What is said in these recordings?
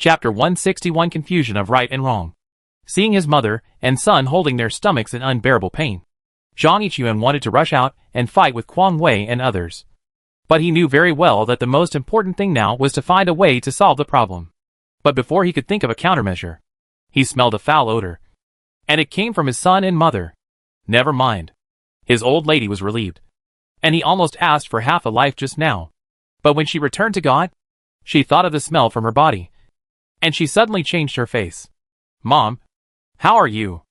Chapter 161 Confusion of Right and Wrong. Seeing his mother and son holding their stomachs in unbearable pain, Zhang Yichuan wanted to rush out and fight with Quang Wei and others. But he knew very well that the most important thing now was to find a way to solve the problem. But before he could think of a countermeasure, he smelled a foul odor. And it came from his son and mother. Never mind. His old lady was relieved. And he almost asked for half a life just now. But when she returned to God, she thought of the smell from her body. And she suddenly changed her face. "Mom, how are you?"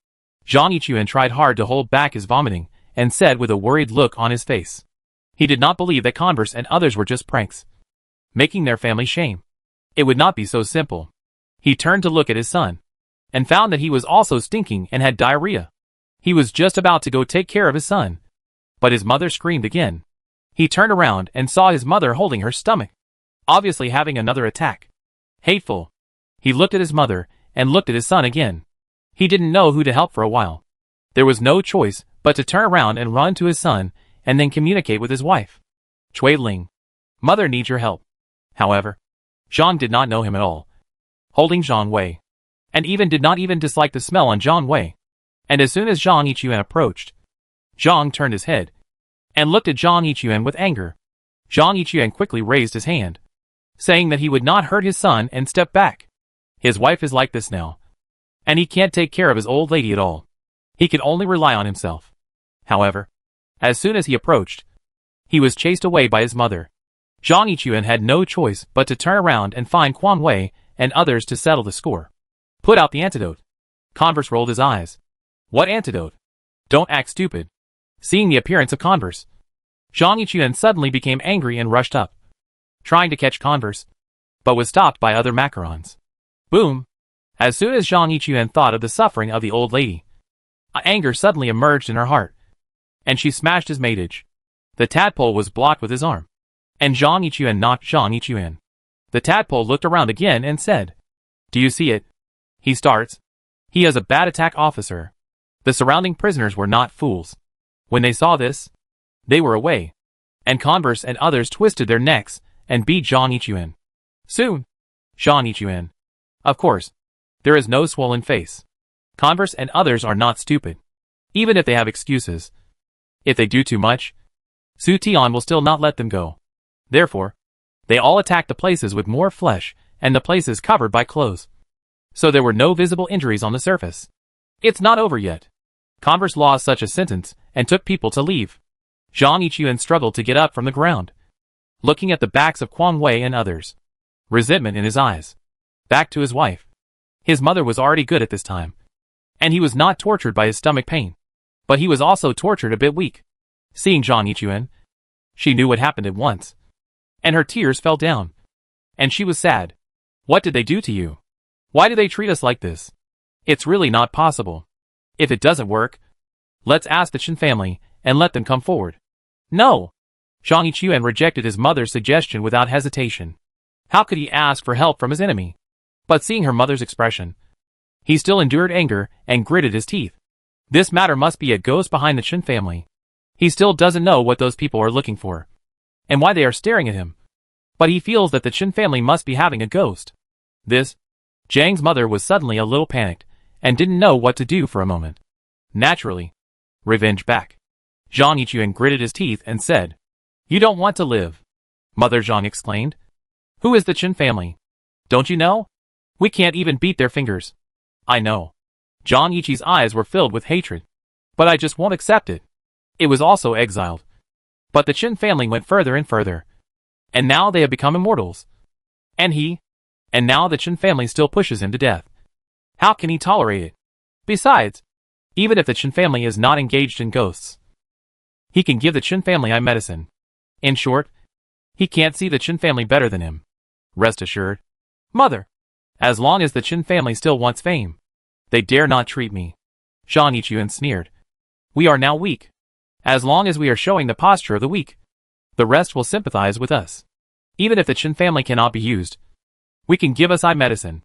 Zhang Yichuan tried hard to hold back his vomiting, and said with a worried look on his face. He did not believe that Converse and others were just pranks, making their family shame. It would not be so simple. He turned to look at his son, and found that he was also stinking and had diarrhea. He was just about to go take care of his son, but his mother screamed again. He turned around and saw his mother holding her stomach, obviously having another attack. Hateful. He looked at his mother, and looked at his son again. He didn't know who to help for a while. There was no choice but to turn around and run to his son, and then communicate with his wife. "Cui Ling, mother needs your help." However, Zhang did not know him at all. Holding Zhang Wei, and even did not even dislike the smell on Zhang Wei. And as soon as Zhang Yichuan approached, Zhang turned his head, and looked at Zhang Yichuan with anger. Zhang Yichuan quickly raised his hand, saying that he would not hurt his son and stepped back. His wife is like this now, and he can't take care of his old lady at all. He could only rely on himself. However, as soon as he approached, he was chased away by his mother. Zhang Yichuan had no choice but to turn around and find Quang Wei and others to settle the score. "Put out the antidote." Converse rolled his eyes. "What antidote? Don't act stupid." Seeing the appearance of Converse, Zhang Yichuan suddenly became angry and rushed up, trying to catch Converse, but was stopped by other macarons. Boom! As soon as Zhang Yichuan thought of the suffering of the old lady, anger suddenly emerged in her heart, and she smashed his matage. The tadpole was blocked with his arm, and Zhang Yichuan knocked Zhang Yichuan. The tadpole looked around again and said, "Do you see it? He starts. He is a bad attack officer." The surrounding prisoners were not fools. When they saw this, they were away, and Converse and others twisted their necks and beat Zhang Yichuan. Soon, Zhang Yichuan. Of course, there is no swollen face. Converse and others are not stupid, even if they have excuses. If they do too much, Su Tian will still not let them go. Therefore, they all attacked the places with more flesh and the places covered by clothes. So there were no visible injuries on the surface. It's not over yet. Converse lost such a sentence and took people to leave. Zhang Yichuan struggled to get up from the ground, looking at the backs of Quang Wei and others, resentment in his eyes. Back to his wife. His mother was already good at this time, and he was not tortured by his stomach pain, but he was also tortured a bit weak. Seeing Zhang Yichuan, she knew what happened at once, and her tears fell down, and she was sad. "What did they do to you? Why do they treat us like this? It's really not possible. If it doesn't work, let's ask the Chen family and let them come forward." No! Zhang Yichuan rejected his mother's suggestion without hesitation. How could he ask for help from his enemy? But seeing her mother's expression, he still endured anger and gritted his teeth. This matter must be a ghost behind the Chen family. He still doesn't know what those people are looking for, and why they are staring at him. But he feels that the Chen family must be having a ghost. Zhang's mother was suddenly a little panicked, and didn't know what to do for a moment. Naturally, revenge back. Zhang Yichuan gritted his teeth and said, "You don't want to live." Mother Zhang exclaimed. "Who is the Chen family? Don't you know? We can't even beat their fingers." "I know." Zhang Yichi's eyes were filled with hatred. "But I just won't accept it." It was also exiled. But the Chen family went further and further, and now they have become immortals. And now the Chen family still pushes him to death. How can he tolerate it? Besides, even if the Chen family is not engaged in ghosts, he can give the Chen family eye medicine. In short, he can't see the Chen family better than him. Rest assured, Mother, as long as the Chen family still wants fame, they dare not treat me. Zhang Yichuan sneered. We are now weak. As long as we are showing the posture of the weak, the rest will sympathize with us. Even if the Chen family cannot be used, we can give us eye medicine.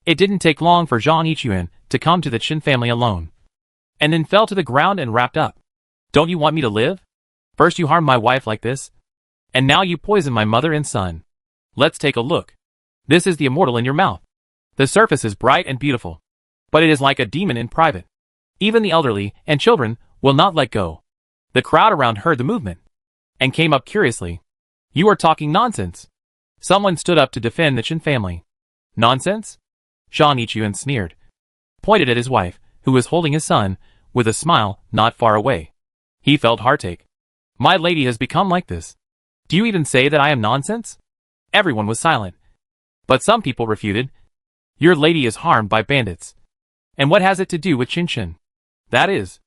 It didn't take long for Zhang Yichuan to come to the Chen family alone, and then fell to the ground and wrapped up. Don't you want me to live? First you harmed my wife like this, and now you poison my mother and son. Let's take a look. This is the immortal in your mouth. The surface is bright and beautiful, but it is like a demon in private. Even the elderly and children will not let go. The crowd around heard the movement and came up curiously. You are talking nonsense. Someone stood up to defend the Chen family. Nonsense? Zhang Yichuan sneered, pointed at his wife, who was holding his son, with a smile not far away. He felt heartache. My lady has become like this. Do you even say that I am nonsense? Everyone was silent. But some people refuted. Your lady is harmed by bandits. And what has it to do with Qin Chen? That is.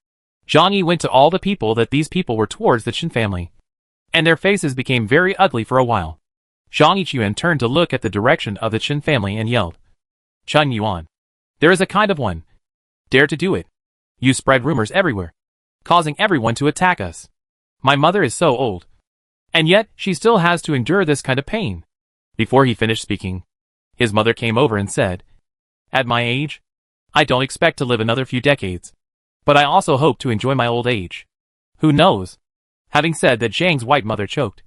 Zhang Yi went to all the people that these people were towards the Chen family, and their faces became very ugly for a while. Zhang Yichuan turned to look at the direction of the Chen family and yelled, Chen Yuan, there is a kind of one. Dare to do it. You spread rumors everywhere, causing everyone to attack us. My mother is so old, and yet she still has to endure this kind of pain. Before he finished speaking, his mother came over and said, At my age, I don't expect to live another few decades, but I also hope to enjoy my old age. Who knows? Having said that, Zhang's white mother choked.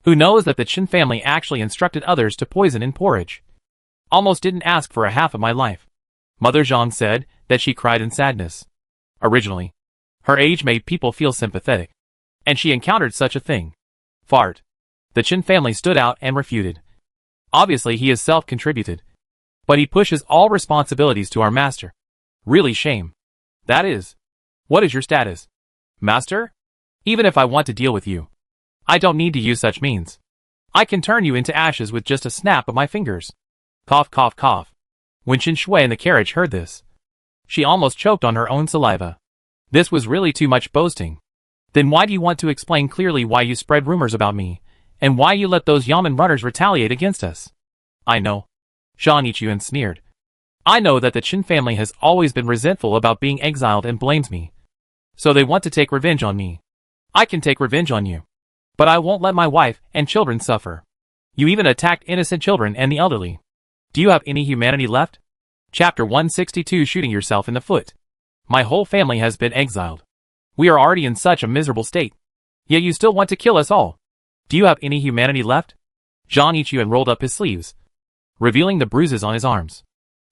Who knows that the Chen family actually instructed others to poison in porridge? Almost didn't ask for a half of my life. Mother Zhang said that she cried in sadness. Originally, her age made people feel sympathetic, and she encountered such a thing. Fart. The Chen family stood out and refuted. Obviously he is self-contributed, but he pushes all responsibilities to our master. Really shame. That is. What is your status? Master? Even if I want to deal with you, I don't need to use such means. I can turn you into ashes with just a snap of my fingers. Cough, cough, cough. When Qin Shui in the carriage heard this, she almost choked on her own saliva. This was really too much boasting. Then why do you want to explain clearly why you spread rumors about me, and why you let those Yamen runners retaliate against us? I know. Zhang Yichuan sneered. I know that the Qin family has always been resentful about being exiled and blames me. So they want to take revenge on me. I can take revenge on you, but I won't let my wife and children suffer. You even attacked innocent children and the elderly. Do you have any humanity left? Chapter 162, Shooting Yourself in the Foot. My whole family has been exiled. We are already in such a miserable state. Yet you still want to kill us all. Do you have any humanity left? Zhang Yichuan rolled up his sleeves, revealing the bruises on his arms.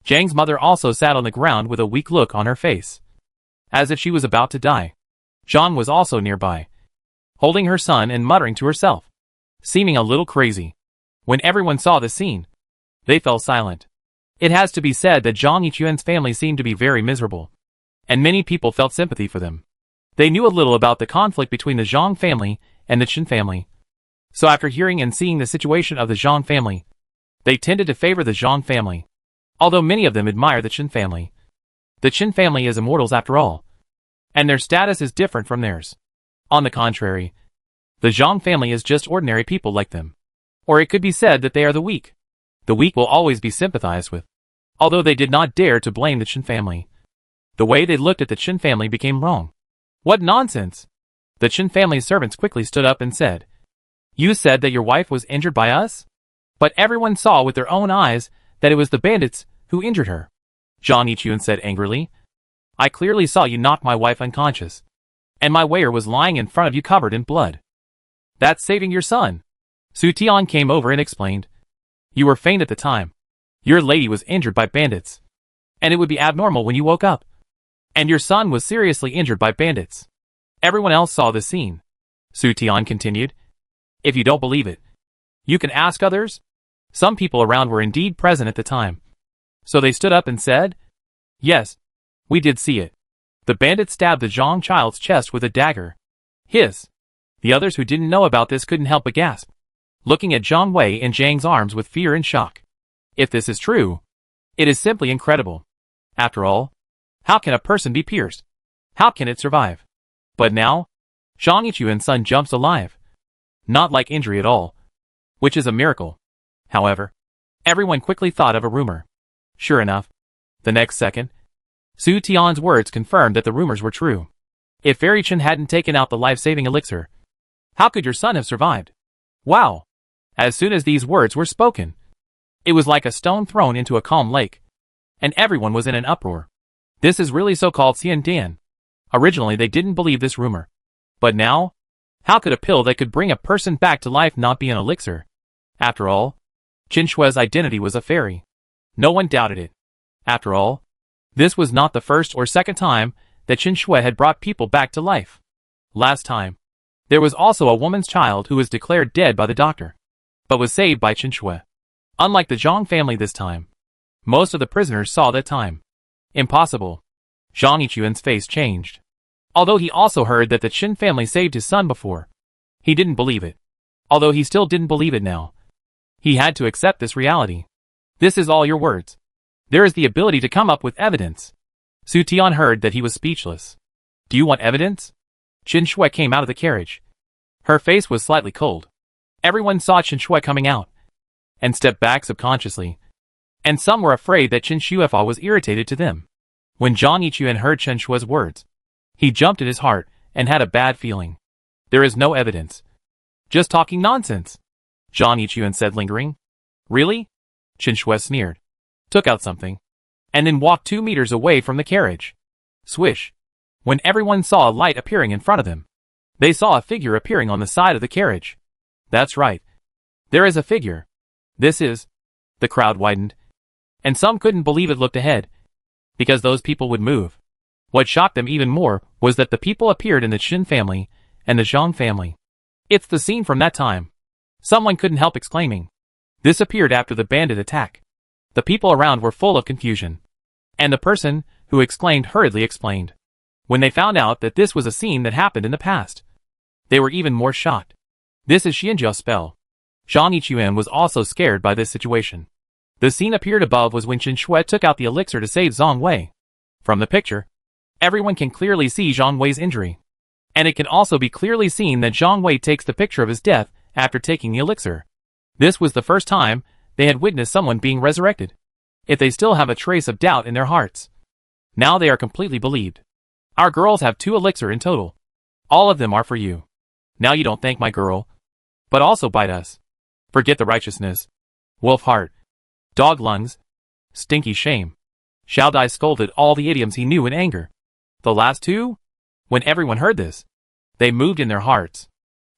Zhang's mother also sat on the ground with a weak look on her face, as if she was about to die. Zhang was also nearby, holding her son and muttering to herself, seeming a little crazy. When everyone saw the scene, they fell silent. It has to be said that Zhang Yichuan's family seemed to be very miserable, and many people felt sympathy for them. They knew a little about the conflict between the Zhang family and the Chen family. So after hearing and seeing the situation of the Zhang family, they tended to favor the Zhang family, although many of them admire the Chen family. The Chen family is immortals after all, and their status is different from theirs. On the contrary, the Zhang family is just ordinary people like them. Or it could be said that they are the weak. The weak will always be sympathized with, although they did not dare to blame the Chen family. The way they looked at the Chen family became wrong. What nonsense! The Chen family's servants quickly stood up and said, You said that your wife was injured by us? But everyone saw with their own eyes that it was the bandits who injured her. Zhang Yichuan said angrily, I clearly saw you knock my wife unconscious, and my waiter was lying in front of you covered in blood. That's saving your son. Su Tian came over and explained, You were faint at the time. Your lady was injured by bandits, and it would be abnormal when you woke up. And your son was seriously injured by bandits. Everyone else saw the scene. Su Tian continued, If you don't believe it, you can ask others. Some people around were indeed present at the time. So they stood up and said, Yes, we did see it. The bandit stabbed the Zhang child's chest with a dagger. Hiss. The others who didn't know about this couldn't help but gasp, looking at Zhang Wei in Zhang's arms with fear and shock. If this is true, it is simply incredible. After all, how can a person be pierced? How can it survive? But now, Zhang Yichuan's son jumps alive. Not like injury at all, which is a miracle. However, everyone quickly thought of a rumor. Sure enough, the next second, Su Tian's words confirmed that the rumors were true. If Fairy Chen hadn't taken out the life-saving elixir, how could your son have survived? Wow! As soon as these words were spoken, it was like a stone thrown into a calm lake, and everyone was in an uproar. This is really so-called Xian Dan. Originally they didn't believe this rumor. But now, how could a pill that could bring a person back to life not be an elixir? After all, Qin Shui's identity was a fairy, No one doubted it. After all, this was not the first or second time that Qin Shui had brought people back to life. Last time, there was also a woman's child who was declared dead by the doctor, but was saved by Qin Shui. Unlike the Zhang family this time, most of the prisoners saw that time. Impossible. Zhang Yiquan's face changed. Although he also heard that the Qin family saved his son before, he didn't believe it. Although he still didn't believe it now. He had to accept this reality. This is all your words. There is the ability to come up with evidence. Su Tian heard that he was speechless. Do you want evidence? Qin Shui came out of the carriage. Her face was slightly cold. Everyone saw Qin Shui coming out and stepped back subconsciously. And some were afraid that Qin Shui was irritated to them. When Zhang Yiquan heard Qin Shui's words, he jumped in his heart and had a bad feeling. There is no evidence. Just talking nonsense, Zhang Yiquan said, lingering. Really? Qin Shui sneered, took out something, and then walked 2 meters away from the carriage. Swish. When everyone saw a light appearing in front of them, they saw a figure appearing on the side of the carriage. That's right. There is a figure. This is. The crowd widened. And some couldn't believe it looked ahead, because those people would move. What shocked them even more was that the people appeared in the Qin family and the Zhang family. It's the scene from that time. Someone couldn't help exclaiming. This appeared after the bandit attack. The people around were full of confusion. And the person who exclaimed hurriedly explained. When they found out that this was a scene that happened in the past, they were even more shocked. This is Xianjia's spell. Zhang Yiquan was also scared by this situation. The scene appeared above was when Qin Shui took out the elixir to save Zhang Wei. From the picture, everyone can clearly see Zhang Wei's injury. And it can also be clearly seen that Zhang Wei takes the picture of his death after taking the elixir. This was the first time they had witnessed someone being resurrected. If they still have a trace of doubt in their hearts, now they are completely believed. Our girls have 2 elixir in total. All of them are for you. Now you don't thank my girl, but also bite us. Forget the righteousness. Wolf heart. Dog lungs. Stinky shame. Xiao Dai scolded all the idioms he knew in anger. The last 2? When everyone heard this, they moved in their hearts.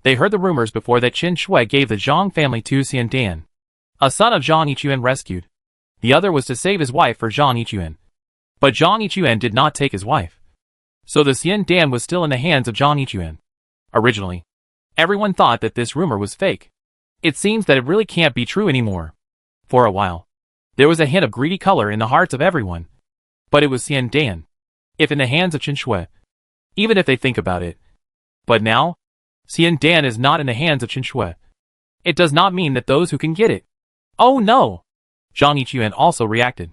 They heard the rumors before that Qin Shui gave the Zhang family to Xian Dan, a son of Zhang Yiquan, rescued. The other was to save his wife for Zhang Yiquan. But Zhang Yiquan did not take his wife. So the Xian Dan was still in the hands of Zhang Yiquan. Originally, everyone thought that this rumor was fake. It seems that it really can't be true anymore. For a while, there was a hint of greedy color in the hearts of everyone. But it was Xian Dan. If in the hands of Qin Shui. Even if they think about it. But now, Xian Dan is not in the hands of Qin Shui. It does not mean that those who can get it. Oh no! Zhang Yiquan also reacted.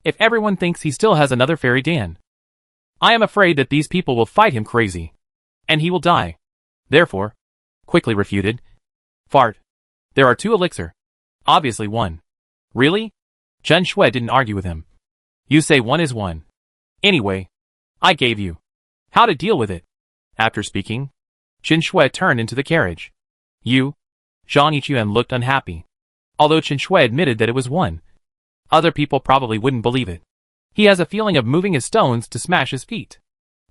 If everyone thinks he still has another fairy Dan, I am afraid that these people will fight him crazy. And he will die. Therefore, quickly refuted. Fart. There are 2 elixir. Obviously 1. Really? Qin Shui didn't argue with him. You say 1 is 1. Anyway, I gave you. How to deal with it? After speaking, Qin Shui turned into the carriage. You? Zhang Yiquan looked unhappy. Although Qin Shui admitted that it was 1. Other people probably wouldn't believe it. He has a feeling of moving his stones to smash his feet.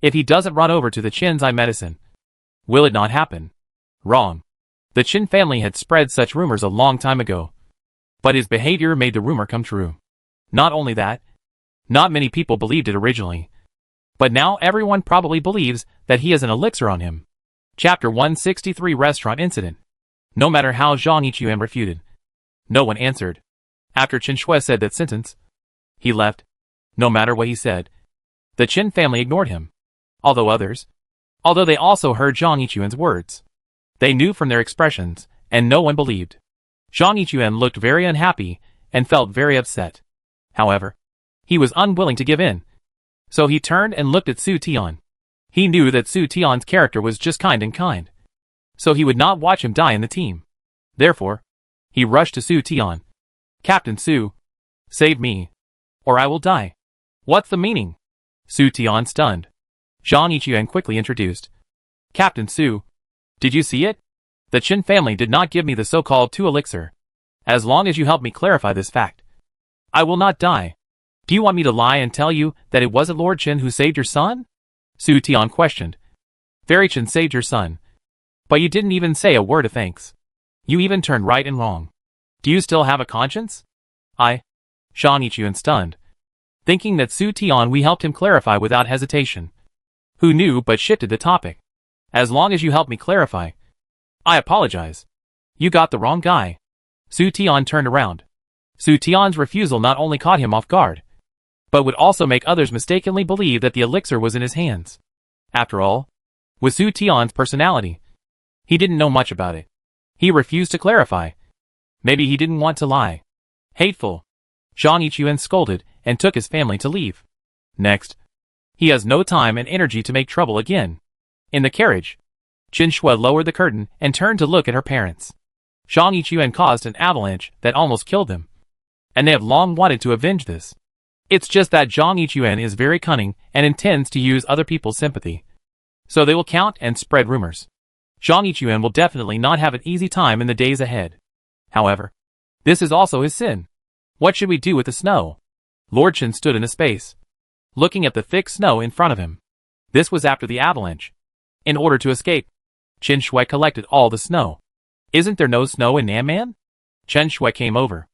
If he doesn't run over to the Qin's eye medicine, will it not happen? Wrong. The Qin family had spread such rumors a long time ago. But his behavior made the rumor come true. Not only that, not many people believed it originally. But now everyone probably believes that he has an elixir on him. Chapter 163 Restaurant Incident. No matter how Zhang Yiquan refuted, no one answered. After Qin Shui said that sentence, he left. No matter what he said, the Qin family ignored him. Although they also heard Zhang Yiquan's words. They knew from their expressions, and no one believed. Zhang Yiquan looked very unhappy and felt very upset. However, he was unwilling to give in. So he turned and looked at Su Tian. He knew that Su Tian's character was just kind. So he would not watch him die in the team. Therefore, he rushed to Su Tian. Captain Su, save me, or I will die. What's the meaning? Su Tian stunned. Zhang Yiquan quickly introduced. Captain Su, did you see it? The Qin family did not give me the so-called 2 elixir. As long as you help me clarify this fact, I will not die. Do you want me to lie and tell you that it wasn't Lord Qin who saved your son? Su Tian questioned. Fairy Qin saved your son. But you didn't even say a word of thanks. You even turned right and wrong. Do you still have a conscience? Zhang Yichuan stunned, thinking that Su Tianhui helped him clarify without hesitation. Who knew but shifted the topic. As long as you help me clarify. I apologize. You got the wrong guy. Su Tian turned around. Su Tian's refusal not only caught him off guard, but would also make others mistakenly believe that the elixir was in his hands. After all, with Su Tian's personality, he didn't know much about it. He refused to clarify. Maybe he didn't want to lie. Hateful. Zhang Yichuan scolded and took his family to leave. Next, he has no time and energy to make trouble again. In the carriage, Qin Shui lowered the curtain and turned to look at her parents. Zhang Yichuan caused an avalanche that almost killed them, and they have long wanted to avenge this. It's just that Zhang Yichuan is very cunning and intends to use other people's sympathy. So they will count and spread rumors. Zhang Yichuan will definitely not have an easy time in the days ahead. However, this is also his sin. What should we do with the snow? Lord Chen stood in a space, looking at the thick snow in front of him. This was after the avalanche. In order to escape, Qin Shui collected all the snow. Isn't there no snow in Nanman? Chen Shui came over.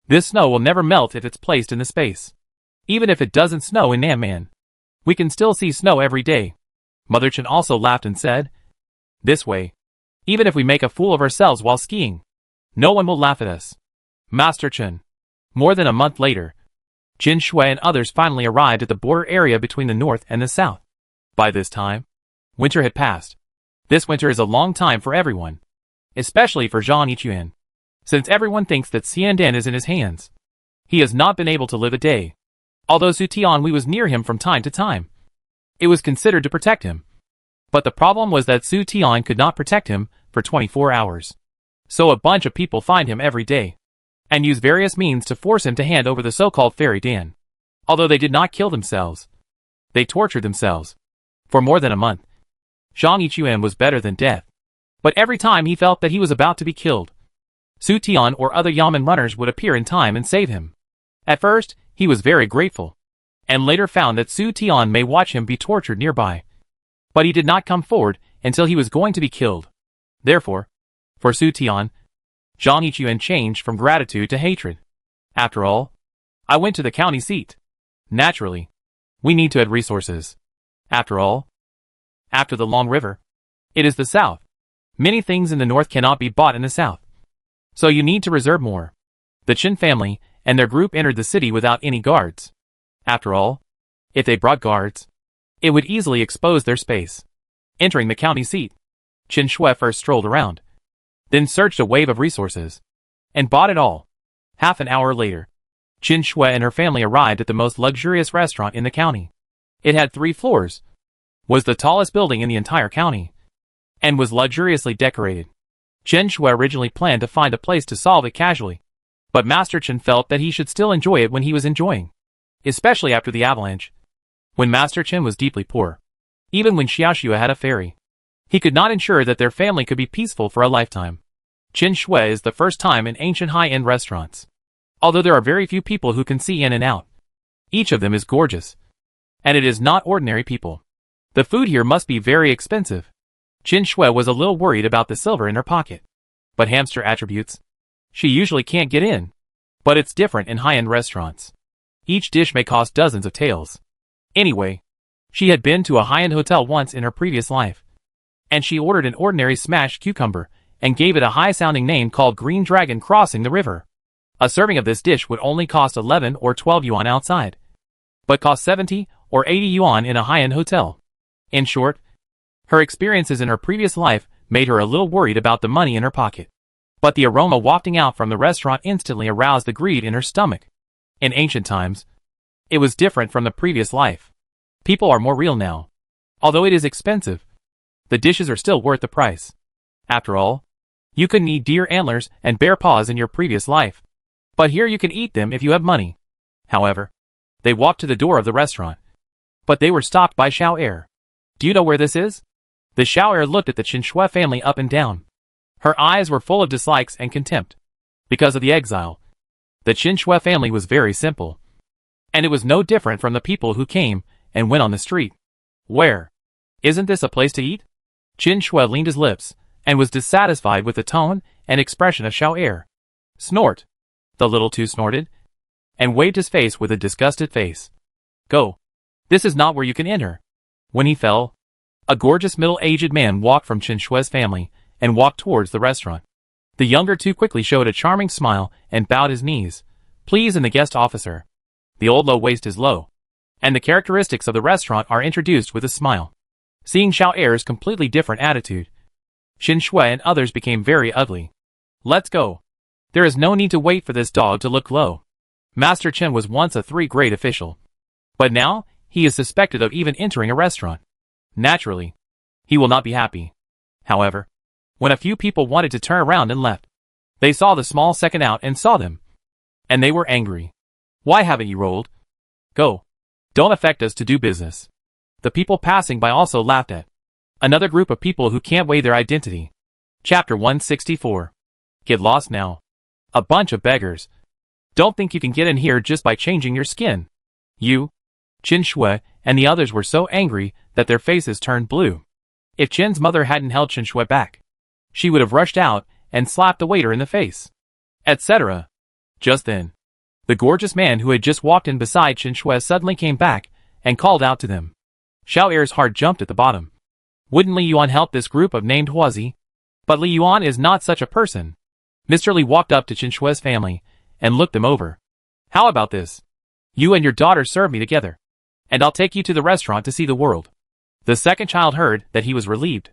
This snow will never melt if it's placed in the space. Even if it doesn't snow in Nanman, we can still see snow every day. Mother Chen also laughed and said, this way, even if we make a fool of ourselves while skiing, no one will laugh at us. Master Chen. More than a month later, Qin Shui and others finally arrived at the border area between the north and the south. By this time, winter had passed. This winter is a long time for everyone, especially for Zhang Yichuan. Since everyone thinks that Xiandan is in his hands, he has not been able to live a day. Although Su Tianhui was near him from time to time, it was considered to protect him. But the problem was that Su Tian could not protect him for 24 hours. So a bunch of people find him every day, and use various means to force him to hand over the so-called Fairy Dan. Although they did not kill themselves, they tortured themselves. For more than a month, Zhang Yichuan was better than death. But every time he felt that he was about to be killed, Su Tian or other Yamen runners would appear in time and save him. At first, he was very grateful, and later found that Su Tian may watch him be tortured nearby. But he did not come forward until he was going to be killed. Therefore, for Su Tian, Zhang Yichuan changed from gratitude to hatred. After all, I went to the county seat. Naturally, we need to add resources. After all, after the long river, it is the south. Many things in the north cannot be bought in the south. So you need to reserve more. The Qin family and their group entered the city without any guards. After all, if they brought guards, it would easily expose their space. Entering the county seat, Qin Shui first strolled around, then searched a wave of resources, and bought it all. Half an hour later, Qin Shui and her family arrived at the most luxurious restaurant in the county. It had 3 floors, was the tallest building in the entire county, and was luxuriously decorated. Qin Shui originally planned to find a place to solve it casually, but Master Chen felt that he should still enjoy it when he was enjoying, especially after the avalanche. When Master Chen was deeply poor, even when Xiaoxue had a fairy, he could not ensure that their family could be peaceful for a lifetime. Qin Shui is the first time in ancient high-end restaurants. Although there are very few people who can see in and out, each of them is gorgeous, and it is not ordinary people. The food here must be very expensive. Qin Shui was a little worried about the silver in her pocket. But hamster attributes, she usually can't get in. But it's different in high-end restaurants. Each dish may cost dozens of taels. Anyway, she had been to a high-end hotel once in her previous life, and she ordered an ordinary smashed cucumber and gave it a high-sounding name called Green Dragon Crossing the River. A serving of this dish would only cost 11 or 12 yuan outside, but cost 70 or 80 yuan in a high-end hotel. In short, her experiences in her previous life made her a little worried about the money in her pocket. But the aroma wafting out from the restaurant instantly aroused the greed in her stomach. In ancient times, it was different from the previous life. People are more real now. Although it is expensive, the dishes are still worth the price. After all, you couldn't eat deer antlers and bear paws in your previous life. But here you can eat them if you have money. However, they walked to the door of the restaurant, but they were stopped by Xiao Er. Do you know where this is? The Xiao Er looked at the Qin Shui family up and down. Her eyes were full of dislikes and contempt. Because of the exile, the Qin Shui family was very simple. And it was no different from the people who came and went on the street. Where? Isn't this a place to eat? Qin Shui leaned his lips and was dissatisfied with the tone and expression of Xiao Er. Snort. The little two snorted. and waved his face with a disgusted face. Go. This is not where you can enter. When he fell, a gorgeous middle-aged man walked from Chen Shui's family and walked towards the restaurant. The younger two quickly showed a charming smile and bowed his knees, please, and the guest officer. The old low waist is low, and the characteristics of the restaurant are introduced with a smile. Seeing Xiao Er's completely different attitude, Chen Shui and others became very ugly. Let's go. There is no need to wait for this dog to look low. Master Chen was once a three-grade official, but now he is suspected of even entering a restaurant. Naturally, he will not be happy. However, when a few people wanted to turn around and left, they saw the small second out and saw them, and they were angry. Why haven't you rolled? Go. Don't affect us to do business. The people passing by also laughed at another group of people who can't weigh their identity. Chapter 164. Get lost now. A bunch of beggars. Don't think you can get in here just by changing your skin. You, Chen Shui, and the others were so angry that their faces turned blue. If Chen's mother hadn't held Chen Shui back, she would have rushed out and slapped the waiter in the face, etc. Just then, the gorgeous man who had just walked in beside Chen Shui suddenly came back and called out to them. Xiao Er's heart jumped at the bottom. Wouldn't Li Yuan help this group of named Huazi? But Li Yuan is not such a person. Mr. Li walked up to Chen Shui's family and looked them over. How about this? You and your daughter serve me together, and I'll take you to the restaurant to see the world. The second child heard that he was relieved,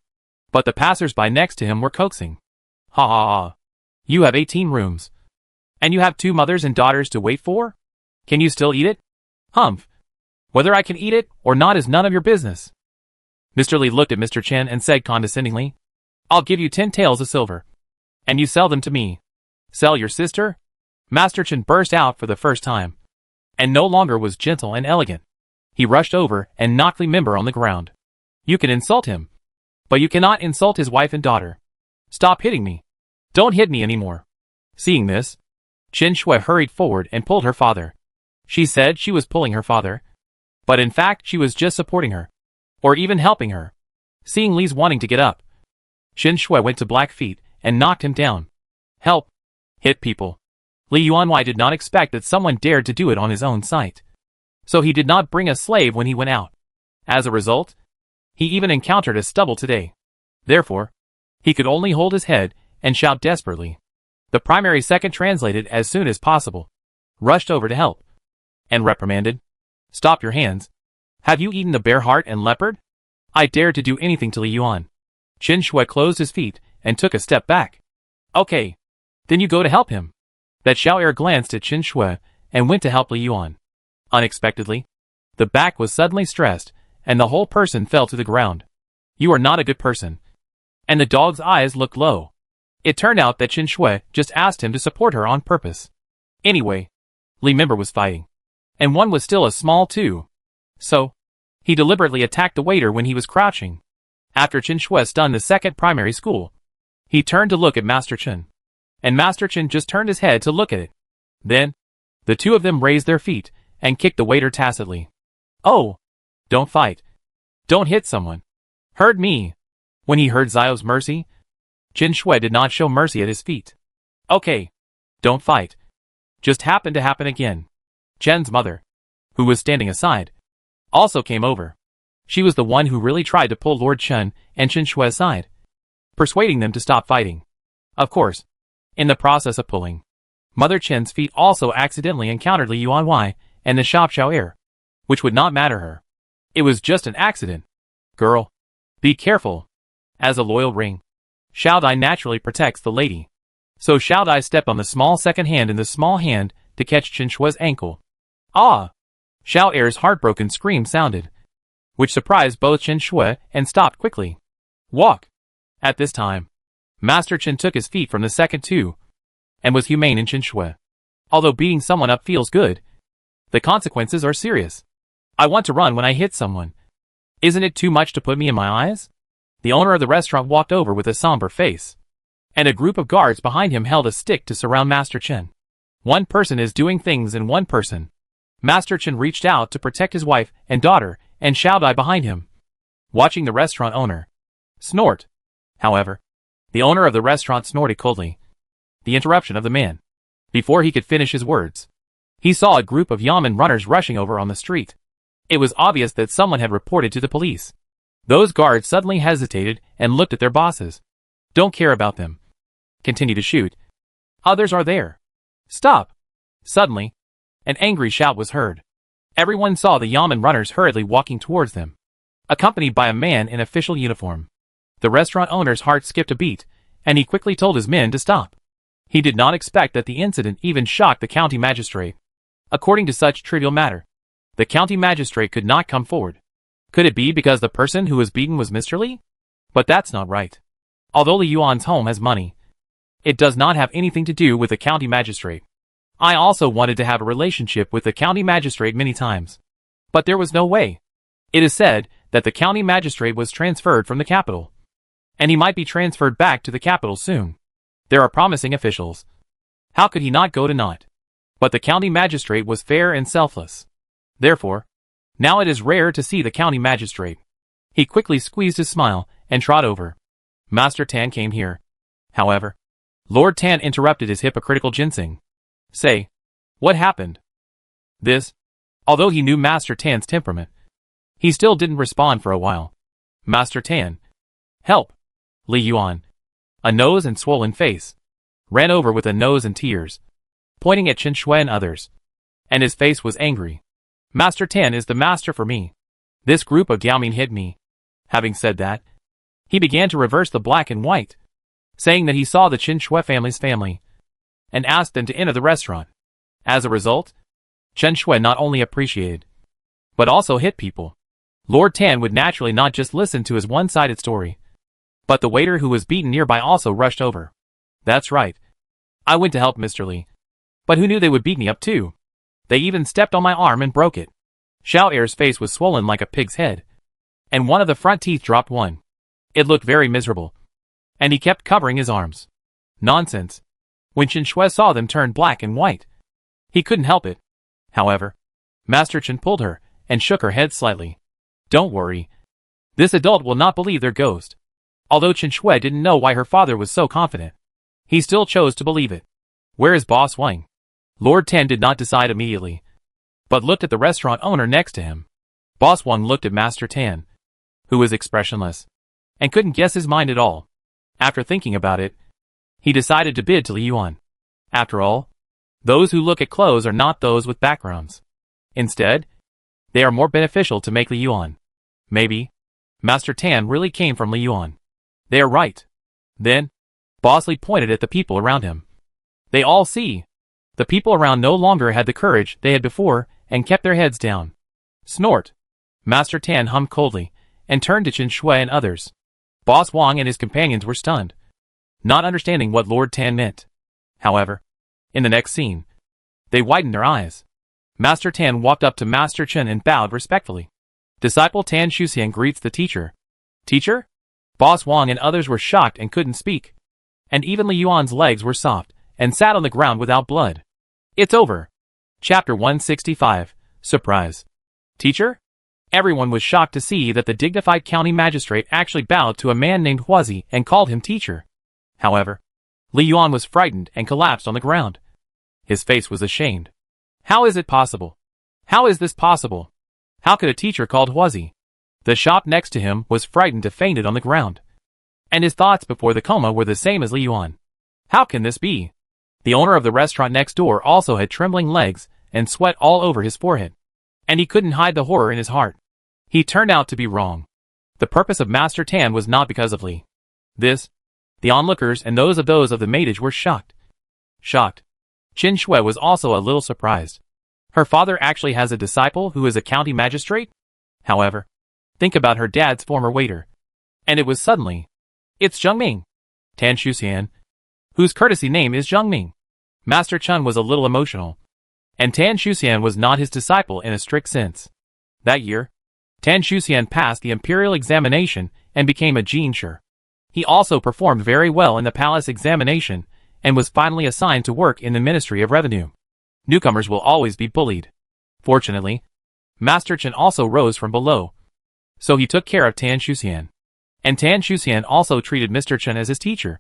but the passers-by next to him were coaxing. Ha ha ha. You have 18 rooms, and you have 2 mothers and daughters to wait for? Can you still eat it? Humph. Whether I can eat it or not is none of your business. Mr. Li looked at Mr. Chen and said condescendingly, I'll give you 10 taels of silver, and you sell them to me. Sell your sister? Master Chen burst out for the first time, and no longer was gentle and elegant. He rushed over and knocked Li Member on the ground. You can insult him, but you cannot insult his wife and daughter. Stop hitting me. Don't hit me anymore. Seeing this, Chen Shui hurried forward and pulled her father. She said she was pulling her father, but in fact she was just supporting her, or even helping her. Seeing Li's wanting to get up, Chen Shui went to Blackfeet and knocked him down. Help. Hit people. Li Yuanwei did not expect that someone dared to do it on his own site, so he did not bring a slave when he went out. As a result, he even encountered a stubble today. Therefore, he could only hold his head and shout desperately. The primary second translated as soon as possible, rushed over to help, and reprimanded. Stop your hands. Have you eaten the bear heart and leopard? I dared to do anything to Li Yuan. Chen Shui closed his feet and took a step back. Okay. Then you go to help him. That Xiao Er glanced at Chen Shui and went to help Li Yuan. Unexpectedly, the back was suddenly stressed and the whole person fell to the ground. You are not a good person. And the dog's eyes looked low. It turned out that Chen Shui just asked him to support her on purpose. Anyway, Li Member was fighting, and one was still a small too. So, he deliberately attacked the waiter when he was crouching. After Chen Shui stunned the second primary school, he turned to look at Master Chen, and Master Chen just turned his head to look at it. Then, the two of them raised their feet and kicked the waiter tacitly. Oh! Don't fight. Don't hit someone. Heard me. When he heard Zio's mercy, Chen Shui did not show mercy at his feet. Okay. Don't fight. Just happened to happen again. Chen's mother, who was standing aside, also came over. She was the one who really tried to pull Lord Chen and Chen Shui aside, persuading them to stop fighting. Of course, in the process of pulling, Mother Chen's feet also accidentally encountered Li Yuanwei and the shop Xiao Er, which would not matter her. It was just an accident. Girl, be careful. As a loyal ring, Xiao Dai naturally protects the lady. So Xiao Dai stepped on the small second hand in the small hand to catch Chen Shui's ankle. Ah! Xiao Er's heartbroken scream sounded, which surprised both Chen Shui and stopped quickly. Walk! At this time, Master Chen took his feet from the second too, and was humane in Chen Shui. Although beating someone up feels good, the consequences are serious. I want to run when I hit someone. Isn't it too much to put me in my eyes? The owner of the restaurant walked over with a somber face, and a group of guards behind him held a stick to surround Master Chen. One person is doing things in one person. Master Chen reached out to protect his wife and daughter, and Xiao Dai behind him, watching the restaurant owner snort. However, the owner of the restaurant snorted coldly. The interruption of the man, before he could finish his words, He saw a group of Yamen runners rushing over on the street. It was obvious that someone had reported to the police. Those guards suddenly hesitated and looked at their bosses. Don't care about them. Continue to shoot. Others are there. Stop. Suddenly, an angry shout was heard. Everyone saw the Yamen runners hurriedly walking towards them, accompanied by a man in official uniform. The restaurant owner's heart skipped a beat, and he quickly told his men to stop. He did not expect that the incident even shocked the county magistrate. According to such trivial matter, the county magistrate could not come forward. Could it be because the person who was beaten was Mr. Li? But that's not right. Although Li Yuan's home has money, it does not have anything to do with the county magistrate. I also wanted to have a relationship with the county magistrate many times. But there was no way. It is said that the county magistrate was transferred from the capital, and he might be transferred back to the capital soon. There are promising officials. How could he not go to naught? But the county magistrate was fair and selfless. Therefore, now it is rare to see the county magistrate. He quickly squeezed his smile and trod over. Master Tan came here. However, Lord Tan interrupted his hypocritical ginseng. Say, what happened? This, although he knew Master Tan's temperament, he still didn't respond for a while. Master Tan. Help. Li Yuan, a nose and swollen face, ran over with a nose and tears, pointing at Chen Shui and others. And his face was angry. Master Tan is the master for me. This group of Diaoming hit me. Having said that, he began to reverse the black and white, saying that he saw the Chen Shui family's family, and asked them to enter the restaurant. As a result, Chen Shui not only appreciated, but also hit people. Lord Tan would naturally not just listen to his one-sided story. But the waiter who was beaten nearby also rushed over. That's right. I went to help Mr. Li. But who knew they would beat me up too? They even stepped on my arm and broke it. Xiao Er's face was swollen like a pig's head, and one of the front teeth dropped one. It looked very miserable, and he kept covering his arms. Nonsense. When Chen Shui saw them turn black and white, he couldn't help it. However, Master Chen pulled her and shook her head slightly. Don't worry. This adult will not believe their ghost. Although Chen Shui didn't know why her father was so confident, he still chose to believe it. Where is Boss Wang? Lord Tan did not decide immediately, but looked at the restaurant owner next to him. Boss Wang looked at Master Tan, who was expressionless, and couldn't guess his mind at all. After thinking about it, he decided to bid to Li Yuan. After all, those who look at clothes are not those with backgrounds. Instead, they are more beneficial to make Li Yuan. Maybe Master Tan really came from Li Yuan. They are right. Then, Boss Li pointed at the people around him. They all see. The people around no longer had the courage they had before and kept their heads down. Snort. Master Tan hummed coldly and turned to Chen Shui and others. Boss Wang and his companions were stunned, not understanding what Lord Tan meant. However, in the next scene, they widened their eyes. Master Tan walked up to Master Chen and bowed respectfully. Disciple Tan Shuxian greets the teacher. Teacher? Boss Wang and others were shocked and couldn't speak. And even Li Yuan's legs were soft and sat on the ground without blood. It's over. Chapter 165. Surprise. Teacher? Everyone was shocked to see that the dignified county magistrate actually bowed to a man named Huazi and called him teacher. However, Li Yuan was frightened and collapsed on the ground. His face was ashamed. How is it possible? How is this possible? How could a teacher called Huazi? The shop next to him was frightened and fainted on the ground. And his thoughts before the coma were the same as Li Yuan. How can this be? The owner of the restaurant next door also had trembling legs and sweat all over his forehead. And he couldn't hide the horror in his heart. He turned out to be wrong. The purpose of Master Tan was not because of Li. The onlookers and those of the maidage were shocked. Shocked. Chen Shui was also a little surprised. Her father actually has a disciple who is a county magistrate? However, think about her dad's former waiter. And it was suddenly, it's Zheng Ming. Tan Shuxian, whose courtesy name is Zheng Ming. Master Chen was a little emotional. And Tan Shuxian was not his disciple in a strict sense. That year, Tan Shuxian passed the imperial examination and became a Jinshi. He also performed very well in the palace examination and was finally assigned to work in the Ministry of Revenue. Newcomers will always be bullied. Fortunately, Master Chen also rose from below, so he took care of Tan Shuxian. And Tan Shuxian also treated Mr. Chen as his teacher.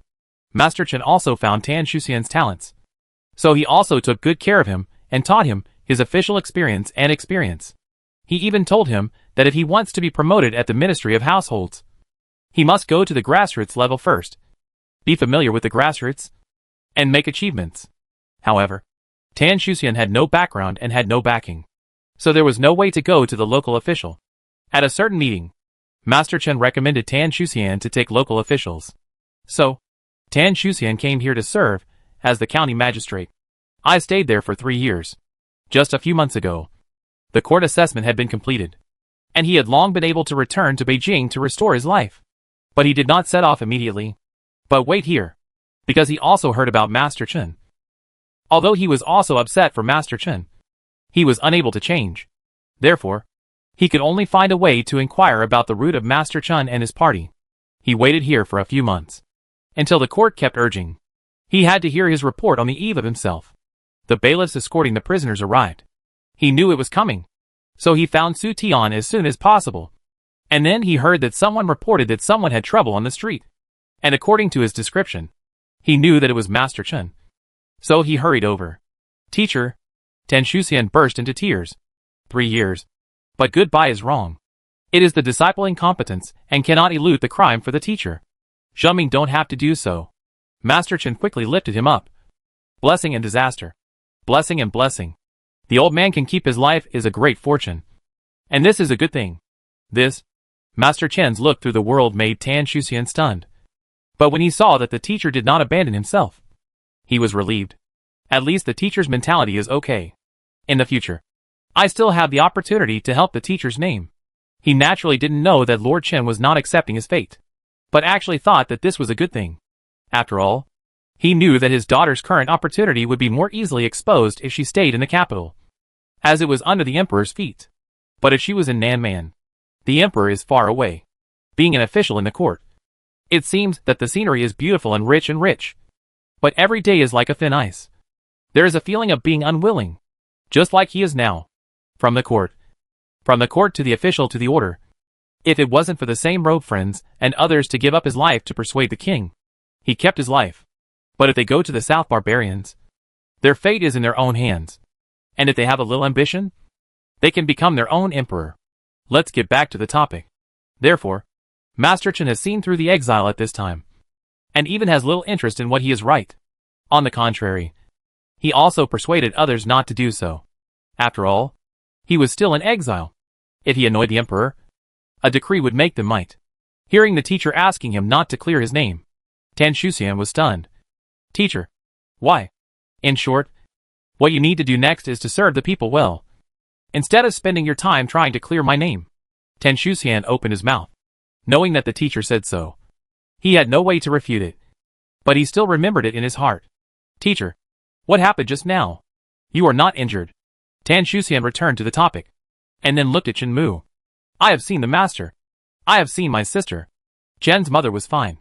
Master Chen also found Tan Shuxian's talents, so he also took good care of him and taught him his official experience. He even told him that if he wants to be promoted at the Ministry of Households, he must go to the grassroots level first, be familiar with the grassroots, and make achievements. However, Tan Shuxian had no background and had no backing, so there was no way to go to the local official. At a certain meeting, Master Chen recommended Tan Shuxian to take local officials. So, Tan Shuxian came here to serve as the county magistrate. I stayed there for 3 years. Just a few months ago, the court assessment had been completed, and he had long been able to return to Beijing to restore his life. But he did not set off immediately, but wait here, because he also heard about Master Chen. Although he was also upset for Master Chen, he was unable to change. Therefore, he could only find a way to inquire about the route of Master Chen and his party. He waited here for a few months, until the court kept urging. He had to hear his report on the eve of himself. The bailiffs escorting the prisoners arrived. He knew it was coming, so he found Su Tian as soon as possible. And then he heard that someone reported that someone had trouble on the street. And according to his description, he knew that it was Master Chen. So he hurried over. Teacher, Tan Shuxian burst into tears. 3 years. But goodbye is wrong. It is the disciple incompetence and cannot elude the crime for the teacher. Zhengming don't have to do so. Master Chen quickly lifted him up. Blessing and disaster. Blessing and blessing. The old man can keep his life is a great fortune. And this is a good thing. This, Master Chen's look through the world made Tan Shuxian stunned. But when he saw that the teacher did not abandon himself, he was relieved. At least the teacher's mentality is okay. In the future, I still have the opportunity to help the teacher's name. He naturally didn't know that Lord Chen was not accepting his fate, but actually thought that this was a good thing. After all, he knew that his daughter's current opportunity would be more easily exposed if she stayed in the capital, as it was under the emperor's feet. But if she was in Nanman, the emperor is far away, being an official in the court. It seems that the scenery is beautiful and rich, but every day is like a thin ice. There is a feeling of being unwilling, just like he is now. From the court to the official to the order. If it wasn't for the same robe friends and others to give up his life to persuade the king, he kept his life. But if they go to the South barbarians, their fate is in their own hands. And if they have a little ambition, they can become their own emperor. Let's get back to the topic. Therefore, Master Chen has seen through the exile at this time, and even has little interest in what he is right. On the contrary, he also persuaded others not to do so. After all, he was still in exile. If he annoyed the emperor, a decree would make them might. Hearing the teacher asking him not to clear his name, Tan Shuxian was stunned. Teacher, why? In short, what you need to do next is to serve the people well, instead of spending your time trying to clear my name. Tan Shuxian opened his mouth, knowing that the teacher said so. He had no way to refute it, but he still remembered it in his heart. Teacher, what happened just now? You are not injured. Tan Shuxian returned to the topic, and then looked at Chen Mu. I have seen the master. I have seen my sister. Chen's mother was fine,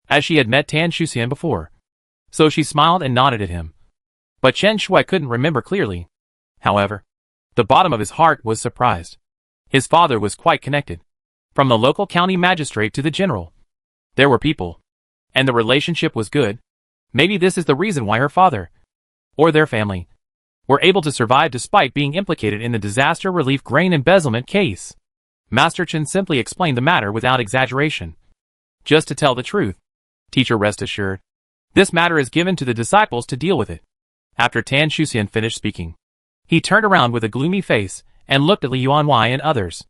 as she had met Tan Shuxian before. So she smiled and nodded at him. But Chen Shui couldn't remember clearly. However, the bottom of his heart was surprised. His father was quite connected. From the local county magistrate to the general, there were people, and the relationship was good. Maybe this is the reason why her father, or their family, were able to survive despite being implicated in the disaster relief grain embezzlement case. Master Chen simply explained the matter without exaggeration. Just to tell the truth, teacher, rest assured, this matter is given to the disciples to deal with it. After Tan Shuxian finished speaking, he turned around with a gloomy face and looked at Li Yuanwei and others.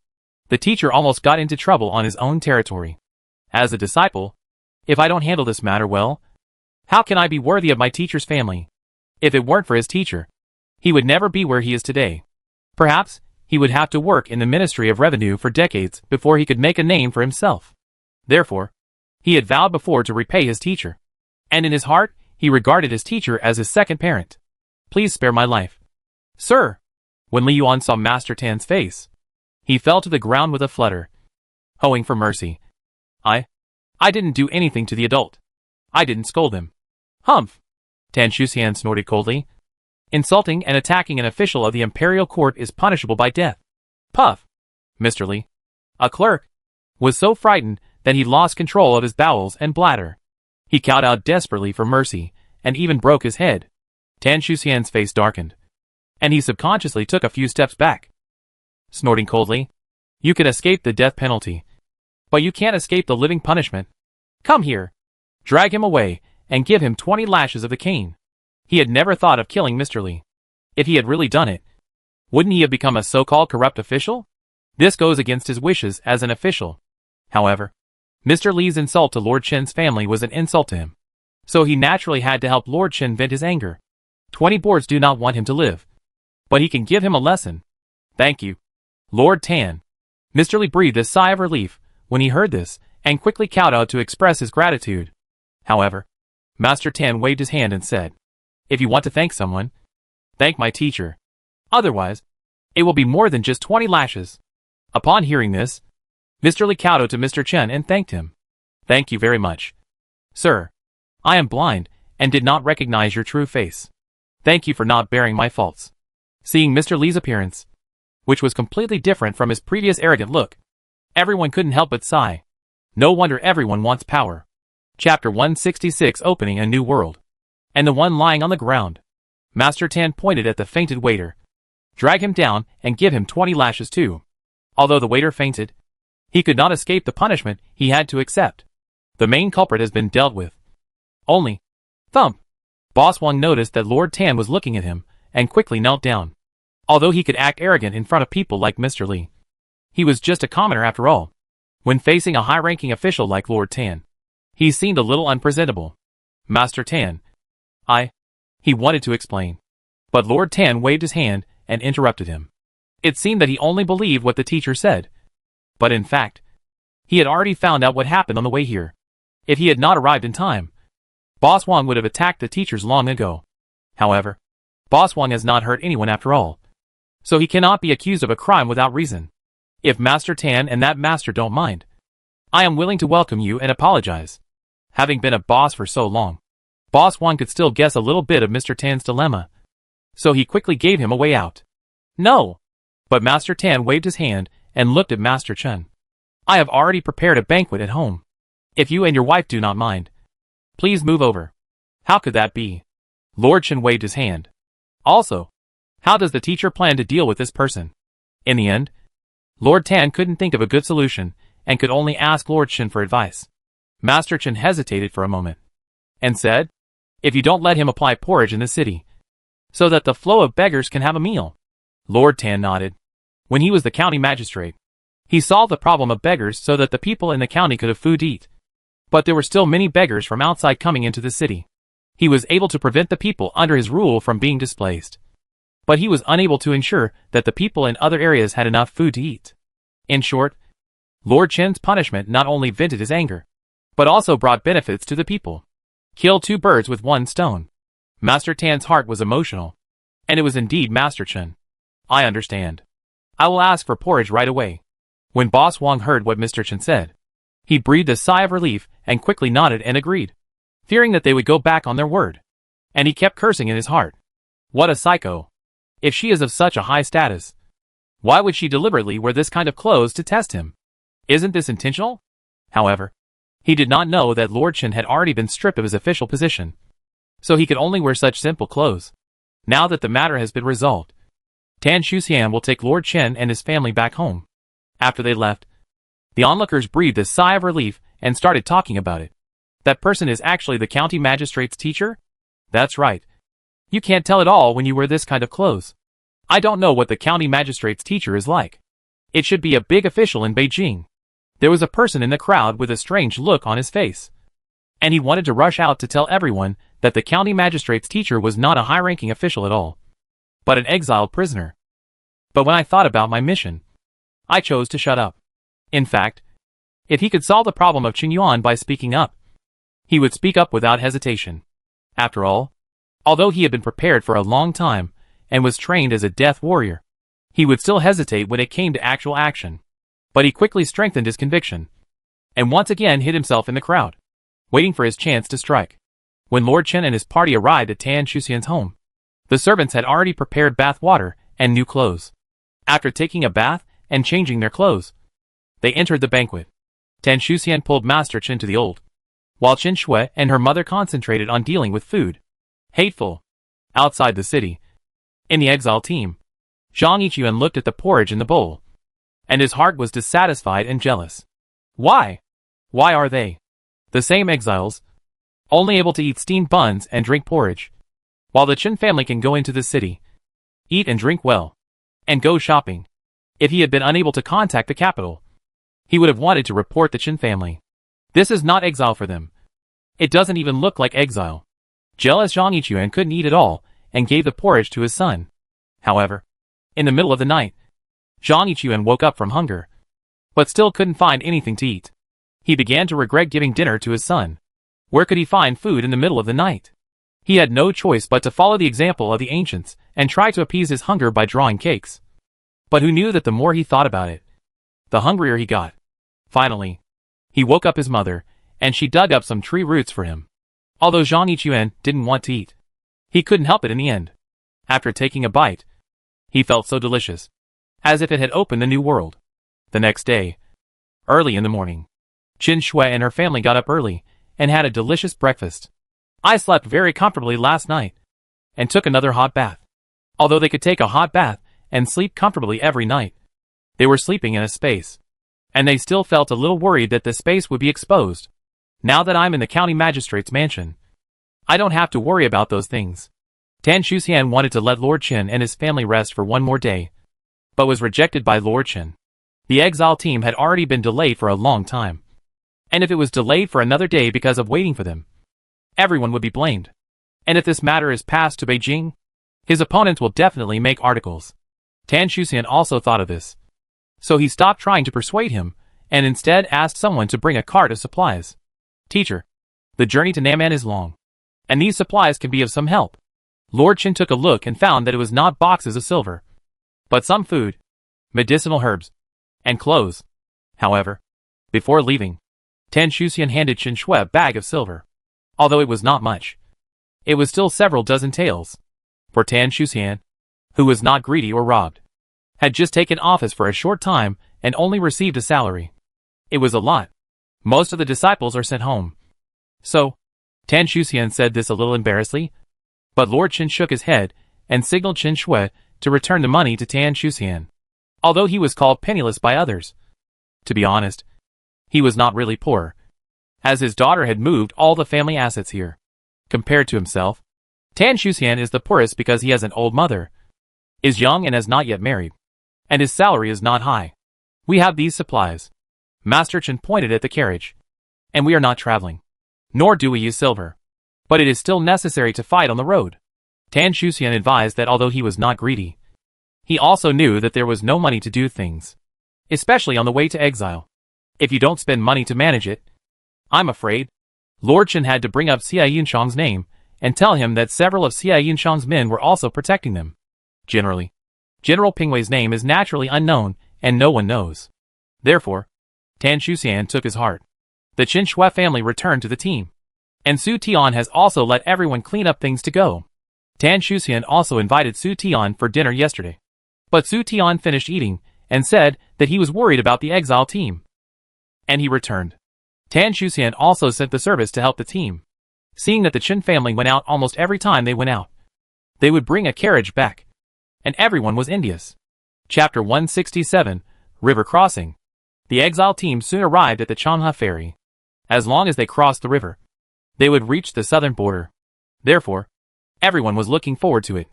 The teacher almost got into trouble on his own territory. As a disciple, if I don't handle this matter well, how can I be worthy of my teacher's family? If it weren't for his teacher, he would never be where he is today. Perhaps, he would have to work in the Ministry of Revenue for decades before he could make a name for himself. Therefore, he had vowed before to repay his teacher. And in his heart, he regarded his teacher as his second parent. Please spare my life. Sir! When Li Yuan saw Master Tan's face, he fell to the ground with a flutter, hoeing for mercy. I didn't do anything to the adult. I didn't scold him. Humph! Tan Shuxian snorted coldly. Insulting and attacking an official of the imperial court is punishable by death. Puff! Mr. Li, a clerk, was so frightened that he lost control of his bowels and bladder. He called out desperately for mercy, and even broke his head. Tan Shuxian's face darkened. and he subconsciously took a few steps back, snorting coldly. You can escape the death penalty, but you can't escape the living punishment. Come here. Drag him away, and give him 20 lashes of the cane. He had never thought of killing Mr. Li. If he had really done it, wouldn't he have become a so-called corrupt official? This goes against his wishes as an official. However, Mr. Li's insult to Lord Chen's family was an insult to him, so he naturally had to help Lord Chen vent his anger. 20 boards do not want him to live, but he can give him a lesson. Thank you, Lord Tan. Mr. Li breathed a sigh of relief when he heard this, and quickly kowtowed to express his gratitude. However, Master Tan waved his hand and said, if you want to thank someone, thank my teacher. Otherwise, it will be more than just 20 lashes. Upon hearing this, Mr. Li kowtowed to Mr. Chen and thanked him. Thank you very much. Sir, I am blind and did not recognize your true face. Thank you for not bearing my faults. Seeing Mr. Li's appearance, which was completely different from his previous arrogant look, everyone couldn't help but sigh. No wonder everyone wants power. Chapter 166, Opening a New World. And the one lying on the ground. Master Tan pointed at the fainted waiter. Drag him down and give him 20 lashes too. Although the waiter fainted, he could not escape the punishment he had to accept. The main culprit has been dealt with. Only, thump. Boss Wang noticed that Lord Tan was looking at him, and quickly knelt down. Although he could act arrogant in front of people like Mr. Li, he was just a commoner after all. When facing a high-ranking official like Lord Tan, he seemed a little unpresentable. Master Tan, he wanted to explain. But Lord Tan waved his hand and interrupted him. It seemed that he only believed what the teacher said. But in fact, he had already found out what happened on the way here. If he had not arrived in time, Boss Wang would have attacked the teachers long ago. However, Boss Wang has not hurt anyone after all, so he cannot be accused of a crime without reason. If Master Tan and that master don't mind, I am willing to welcome you and apologize. Having been a boss for so long, Boss Wang could still guess a little bit of Mr. Tan's dilemma, so he quickly gave him a way out. No! But Master Tan waved his hand and looked at Master Chen. I have already prepared a banquet at home. If you and your wife do not mind, please move over. How could that be? Lord Chen waved his hand. Also, how does the teacher plan to deal with this person? In the end, Lord Tan couldn't think of a good solution and could only ask Lord Chen for advice. Master Chen hesitated for a moment and said, if you don't let him apply porridge in the city, so that the flow of beggars can have a meal. Lord Tan nodded. When he was the county magistrate, he solved the problem of beggars so that the people in the county could have food to eat. But there were still many beggars from outside coming into the city. He was able to prevent the people under his rule from being displaced. But he was unable to ensure that the people in other areas had enough food to eat. In short, Lord Chen's punishment not only vented his anger, but also brought benefits to the people. Kill two birds with one stone. Master Tan's heart was emotional. And it was indeed Master Chen. I understand. I will ask for porridge right away. When Boss Wang heard what Mr. Chen said, he breathed a sigh of relief and quickly nodded and agreed, fearing that they would go back on their word. And he kept cursing in his heart. What a psycho. If she is of such a high status, why would she deliberately wear this kind of clothes to test him? Isn't this intentional? However, he did not know that Lord Chen had already been stripped of his official position, so he could only wear such simple clothes. Now that the matter has been resolved, Tan Shuxian will take Lord Chen and his family back home. After they left, the onlookers breathed a sigh of relief and started talking about it. That person is actually the county magistrate's teacher? That's right. You can't tell at all when you wear this kind of clothes. I don't know what the county magistrate's teacher is like. It should be a big official in Beijing. There was a person in the crowd with a strange look on his face, and he wanted to rush out to tell everyone that the county magistrate's teacher was not a high-ranking official at all, but an exiled prisoner. But when I thought about my mission, I chose to shut up. In fact, if he could solve the problem of Qingyuan by speaking up, he would speak up without hesitation. After all, although he had been prepared for a long time and was trained as a death warrior, he would still hesitate when it came to actual action. But he quickly strengthened his conviction, and once again hid himself in the crowd, waiting for his chance to strike. When Lord Chen and his party arrived at Tan Shuxian's home, the servants had already prepared bath water and new clothes. After taking a bath and changing their clothes, they entered the banquet. Tan Shuxian pulled Master Chen to the old, while Chen Shui and her mother concentrated on dealing with food. Hateful. Outside the city, In the Exile team, Zhang Yichuan looked at the porridge in the bowl, and his heart was dissatisfied and jealous. Why? Why are they, the same exiles, only able to eat steamed buns and drink porridge, while the Chen family can go into the city, eat and drink well, and go shopping? If he had been unable to contact the capital, he would have wanted to report the Chen family. This is not Exile for them. It doesn't even look like Exile. Jealous Zhang Yichuan couldn't eat it all, and gave the porridge to his son. However, in the middle of the night, Zhang Yichuan woke up from hunger, but still couldn't find anything to eat. He began to regret giving dinner to his son. Where could he find food in the middle of the night? He had no choice but to follow the example of the ancients and try to appease his hunger by drawing cakes. But who knew that the more he thought about it, the hungrier he got. Finally, he woke up his mother, and she dug up some tree roots for him. Although Zhang Yichuan didn't want to eat, he couldn't help it in the end. After taking a bite, he felt so delicious, as if it had opened a new world. The next day, early in the morning, Qin Shui and her family got up early and had a delicious breakfast. I slept very comfortably last night, and took another hot bath. Although they could take a hot bath and sleep comfortably every night, they were sleeping in a space, and they still felt a little worried that the space would be exposed. Now that I'm in the county magistrate's mansion, I don't have to worry about those things. Tan Shuxian wanted to let Lord Qin and his family rest for one more day, but was rejected by Lord Qin. The Exile team had already been delayed for a long time, and if it was delayed for another day because of waiting for them, everyone would be blamed. And if this matter is passed to Beijing, his opponents will definitely make articles. Tan Shuxian also thought of this, so he stopped trying to persuade him, and instead asked someone to bring a cart of supplies. Teacher, the journey to Naman is long, and these supplies can be of some help. Lord Qin took a look and found that it was not boxes of silver, but some food, medicinal herbs, and clothes. However, before leaving, Tan Shuxian handed Qin Shui a bag of silver. Although it was not much, it was still several dozen taels. For Tan Shuxian, who was not greedy or robbed, had just taken office for a short time and only received a salary. It was a lot. Most of the disciples are sent home. So, Tan Shuxian said this a little embarrassedly, but Lord Qin shook his head and signaled Qin Shui to return the money to Tan Shuxian. Although he was called penniless by others, to be honest, he was not really poor, as his daughter had moved all the family assets here. Compared to himself, Tan Shuxian is the poorest because he has an old mother, is young and has not yet married, and his salary is not high. We have these supplies. Master Chen pointed at the carriage. And we are not traveling, nor do we use silver. But it is still necessary to fight on the road. Tan Shuxian advised that although he was not greedy, he also knew that there was no money to do things, especially on the way to Exile. If you don't spend money to manage it, I'm afraid. Lord Qin had to bring up Xia Yunshang's name and tell him that several of Xia Yunshang's men were also protecting them. Generally, General Pingwei's name is naturally unknown and no one knows. Therefore, Tan Shuxian took his heart. The Qin Shui family returned to the team, and Su Tian has also let everyone clean up things to go. Tan Shuxian also invited Su Tian for dinner yesterday, but Su Tian finished eating and said that he was worried about the Exile team, and he returned. Tan Shuxian also sent the service to help the team. Seeing that the Qin family went out almost every time they went out, they would bring a carriage back, and everyone was envious. Chapter 167, River Crossing. The Exile team soon arrived at the Chanha ferry. As long as they crossed the river, they would reach the southern border. Therefore, everyone was looking forward to it.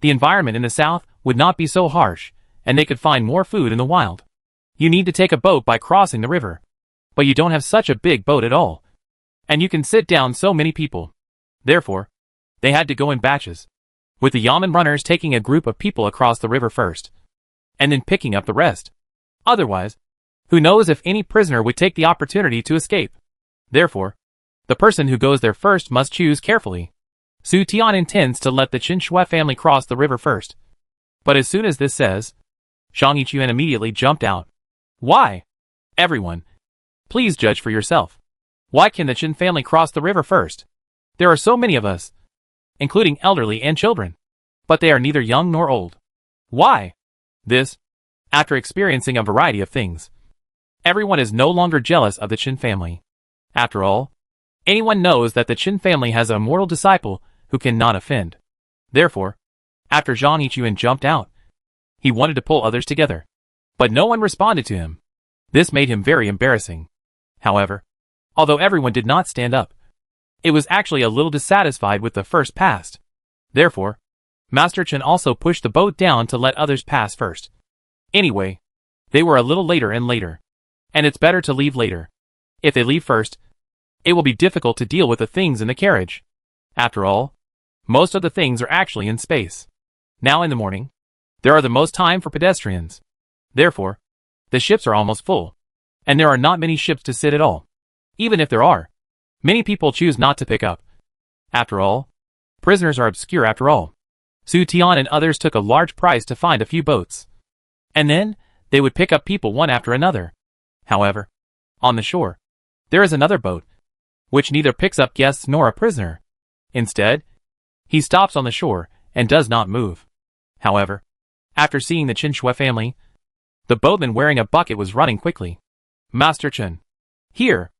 The environment in the south would not be so harsh, and they could find more food in the wild. You need to take a boat by crossing the river, but you don't have such a big boat at all, and you can sit down so many people. Therefore, they had to go in batches, with the yamen runners taking a group of people across the river first, and then picking up the rest. Otherwise, who knows if any prisoner would take the opportunity to escape. Therefore, the person who goes there first must choose carefully. Su Tian intends to let the Qin Shui family cross the river first. But as soon as this says, Zhang Yichuan immediately jumped out. Why? Everyone, please judge for yourself. Why can the Qin family cross the river first? There are so many of us, including elderly and children, but they are neither young nor old. Why? This, after experiencing a variety of things, everyone is no longer jealous of the Qin family. After all, anyone knows that the Qin family has a mortal disciple who cannot offend. Therefore, After Zhang Yichuan jumped out, he wanted to pull others together, but no one responded to him. This made him very embarrassing. However, although everyone did not stand up, it was actually a little dissatisfied with the first pass. Therefore, Master Chen also pushed the boat down to let others pass first. Anyway, they were a little later and later. And it's better to leave later. If they leave first, it will be difficult to deal with the things in the carriage. After all, most of the things are actually in space. Now in the morning, there are the most time for pedestrians. Therefore, the ships are almost full. And there are not many ships to sit at all. Even if there are, many people choose not to pick up. After all, prisoners are obscure after all. Su Tian and others took a large price to find a few boats. And then, they would pick up people one after another. However, on the shore, there is another boat, which neither picks up guests nor a prisoner. Instead, he stops on the shore and does not move. However, after seeing the Qin Shui family, the boatman wearing a bucket was running quickly. Master Chen. Here.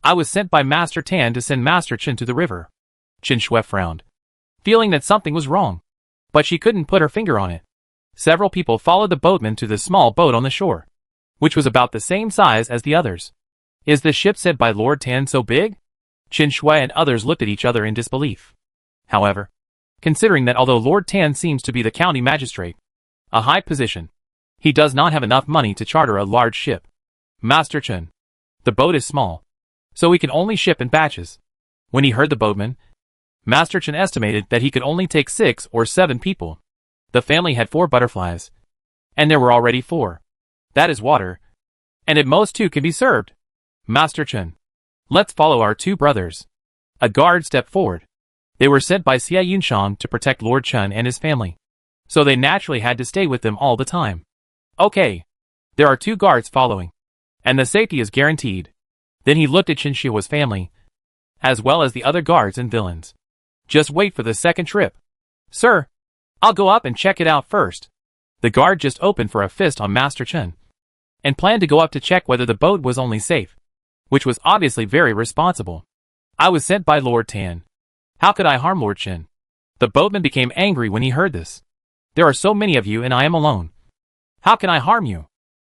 I was sent by Master Tan to send Master Chen to the river. Qin Shui frowned, feeling that something was wrong, but she couldn't put her finger on it. Several people followed the boatman to the small boat on the shore, which was about the same size as the others. Is the ship sent by Lord Tan so big? Qin Shui and others looked at each other in disbelief. However, considering that although Lord Tan seems to be the county magistrate, a high position, he does not have enough money to charter a large ship. Master Chen. The boat is small, so he can only ship in batches. When he heard the boatman, Master Chen estimated that he could only take 6 or 7 people. The family had 4 butterflies, and there were already 4. That is water, and at most 2 can be served. Master Chen. Let's follow our 2 brothers. A guard stepped forward. They were sent by Xie Yunshang to protect Lord Chen and his family, so they naturally had to stay with them all the time. Okay. There are 2 guards following, and the safety is guaranteed. Then he looked at Qin Shui's family, as well as the other guards and villains. Just wait for the second trip. Sir, I'll go up and check it out first. The guard just opened for a fist on Master Chen, and planned to go up to check whether the boat was only safe, which was obviously very responsible. I was sent by Lord Tan. How could I harm Lord Chen? The boatman became angry when he heard this. There are so many of you and I am alone. How can I harm you?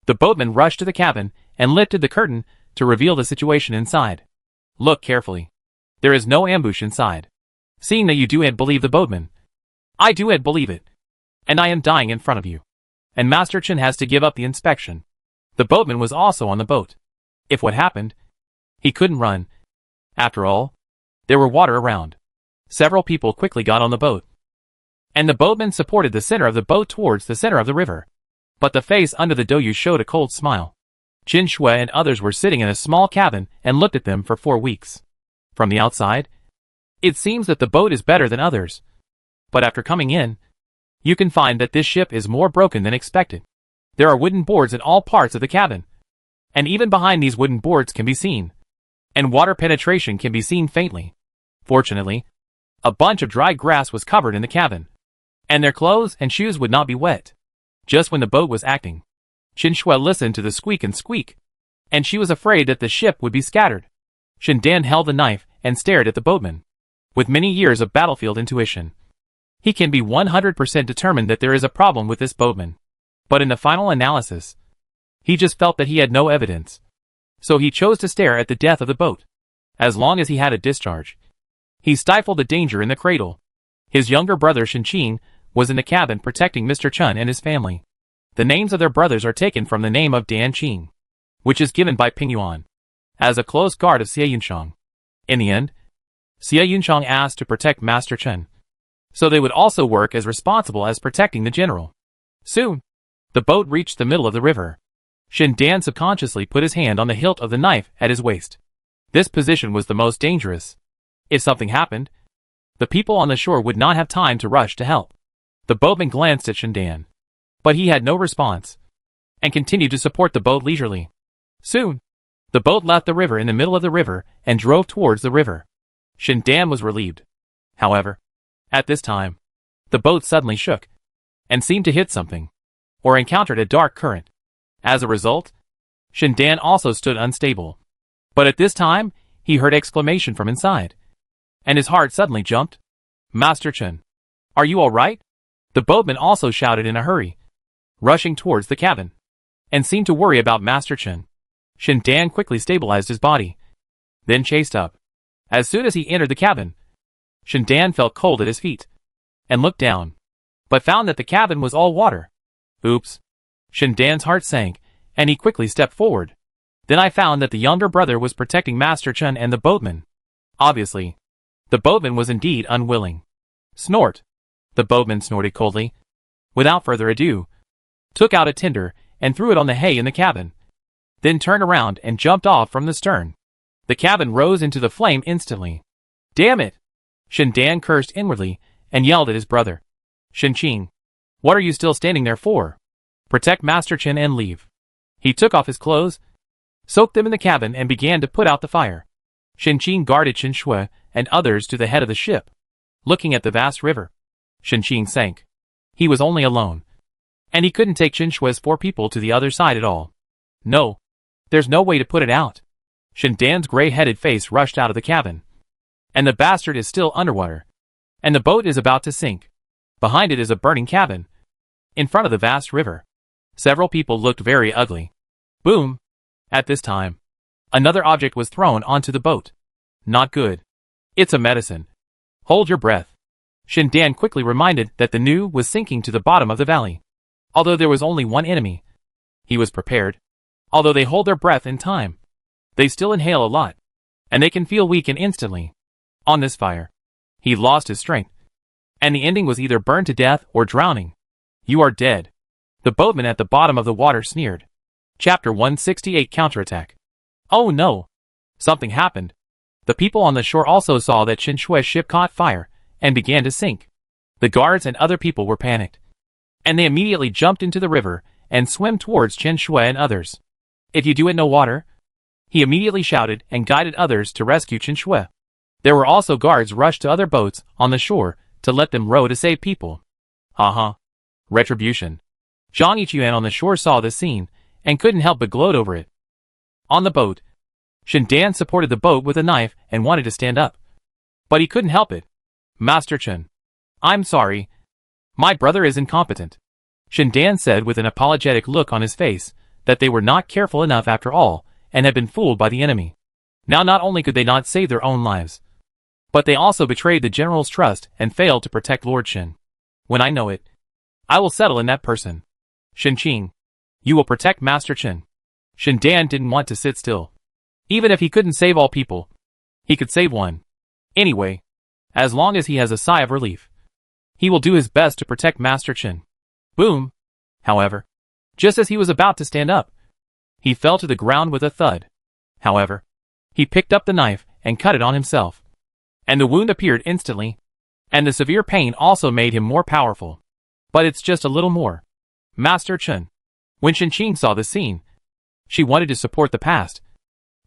The boatman rushed to the cabin and lifted the curtain to reveal the situation inside. Look carefully. There is no ambush inside. Seeing that you do believe the boatman, I do believe it. And I am dying in front of you. And Master Chen has to give up the inspection. The boatman was also on the boat. If what happened, he couldn't run. After all, there were water around. Several people quickly got on the boat, and the boatman supported the center of the boat towards the center of the river. But the face under the douyu showed a cold smile. Qin Shui and others were sitting in a small cabin and looked at them for 4 weeks. From the outside, it seems that the boat is better than others. But after coming in, you can find that this ship is more broken than expected. There are wooden boards in all parts of the cabin, and even behind these wooden boards can be seen, and water penetration can be seen faintly. Fortunately, a bunch of dry grass was covered in the cabin, and their clothes and shoes would not be wet. Just when the boat was acting, Qin Shui listened to the squeak and squeak, and she was afraid that the ship would be scattered. Shindan held the knife and stared at the boatman. With many years of battlefield intuition, he can be 100% determined that there is a problem with this boatman. But in the final analysis, he just felt that he had no evidence. So he chose to stare at the death of the boat. As long as he had a discharge, he stifled the danger in the cradle. His younger brother Shinqing was in the cabin protecting Mr. Chen and his family. The names of their brothers are taken from the name of Dan Qing, which is given by Ping Yuan, as a close guard of Xie Yunshang. In the end, Xie Yunshang asked to protect Master Chen, so they would also work as responsible as protecting the general. Soon, the boat reached the middle of the river. Shindan subconsciously put his hand on the hilt of the knife at his waist. This position was the most dangerous. If something happened, the people on the shore would not have time to rush to help. The boatman glanced at Shindan, but he had no response, and continued to support the boat leisurely. Soon, the boat left the river in the middle of the river and drove towards the river. Shindan was relieved. However, at this time, the boat suddenly shook, and seemed to hit something, or encountered a dark current. As a result, Shindan also stood unstable. But at this time, he heard exclamation from inside, and his heart suddenly jumped. Master Chen, are you all right? The The boatman also shouted in a hurry, rushing towards the cabin, and seemed to worry about Master Chen. Shin Dan quickly stabilized his body, then chased up. As soon as he entered the cabin, Shin Dan felt cold at his feet, and looked down, but found that the cabin was all water. Oops. Shin Dan's heart sank, and he quickly stepped forward. Then I found that the younger brother was protecting Master Chen and the boatman. Obviously, the boatman was indeed unwilling. Snort. The boatman snorted coldly. Without further ado, took out a tinder and threw it on the hay in the cabin, then turned around and jumped off from the stern. The cabin rose into the flame instantly. Damn it! Shin Dan cursed inwardly and yelled at his brother. Shin Qing, what are you still standing there for? Protect Master Chen and leave. He took off his clothes, soaked them in the cabin and began to put out the fire. Shin Qing guarded Qin Shui and others to the head of the ship, looking at the vast river. Shin Qing sank. He was only alone, and he couldn't take Qin Shui's 4 people to the other side at all. No. There's no way to put it out. Shin Dan's gray-headed face rushed out of the cabin. And the bastard is still underwater. And the boat is about to sink. Behind it is a burning cabin. In front of the vast river. Several people looked very ugly. Boom! At this time, another object was thrown onto the boat. Not good. It's a medicine. Hold your breath. Shin Dan quickly reminded that the Nu was sinking to the bottom of the valley. Although there was only one enemy, he was prepared. Although they hold their breath in time, they still inhale a lot, and they can feel weaken instantly. On this fire, he lost his strength, and the ending was either burned to death or drowning. You are dead. The boatman at the bottom of the water sneered. Chapter 168 Counterattack. Oh no! Something happened. The people on the shore also saw that Qin Shui's ship caught fire and began to sink. The guards and other people were panicked, and they immediately jumped into the river and swam towards Qin Shui and others. If you do it, no water. He immediately shouted and guided others to rescue Qin Shui. There were also guards rushed to other boats on the shore to let them row to save people. Haha. Retribution. Zhang Yichuan on the shore saw this scene and couldn't help but gloat over it. On the boat, Shin Dan supported the boat with a knife and wanted to stand up, but he couldn't help it. Master Chen, I'm sorry. My brother is incompetent. Shin Dan said with an apologetic look on his face that they were not careful enough after all and had been fooled by the enemy. Now not only could they not save their own lives, but they also betrayed the general's trust and failed to protect Lord Shin. When I know it, I will settle in that person. Shin Qing, you will protect Master Chen. Shin Dan didn't want to sit still. Even if he couldn't save all people, he could save one. Anyway, as long as he has a sigh of relief, he will do his best to protect Master Chen. Boom! However, just as he was about to stand up, he fell to the ground with a thud. However, he picked up the knife and cut it on himself, and the wound appeared instantly, and the severe pain also made him more powerful. But it's just a little more. Master Chen. When Shin Qing saw the scene, she wanted to support the past,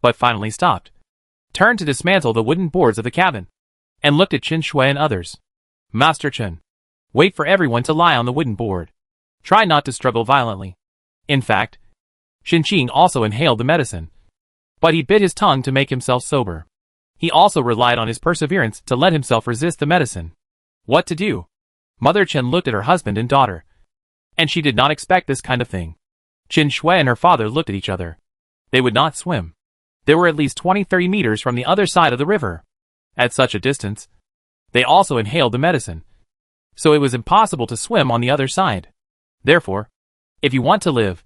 but finally stopped, turned to dismantle the wooden boards of the cabin, and looked at Qin Shui and others. Master Chen, wait for everyone to lie on the wooden board. Try not to struggle violently. In fact, Shin Qing also inhaled the medicine, but he bit his tongue to make himself sober. He also relied on his perseverance to let himself resist the medicine. What to do? Mother Chen looked at her husband and daughter, and she did not expect this kind of thing. Qin Shui and her father looked at each other. They would not swim. They were at least 20-30 meters from the other side of the river. At such a distance, they also inhaled the medicine, so it was impossible to swim on the other side. Therefore, if you want to live,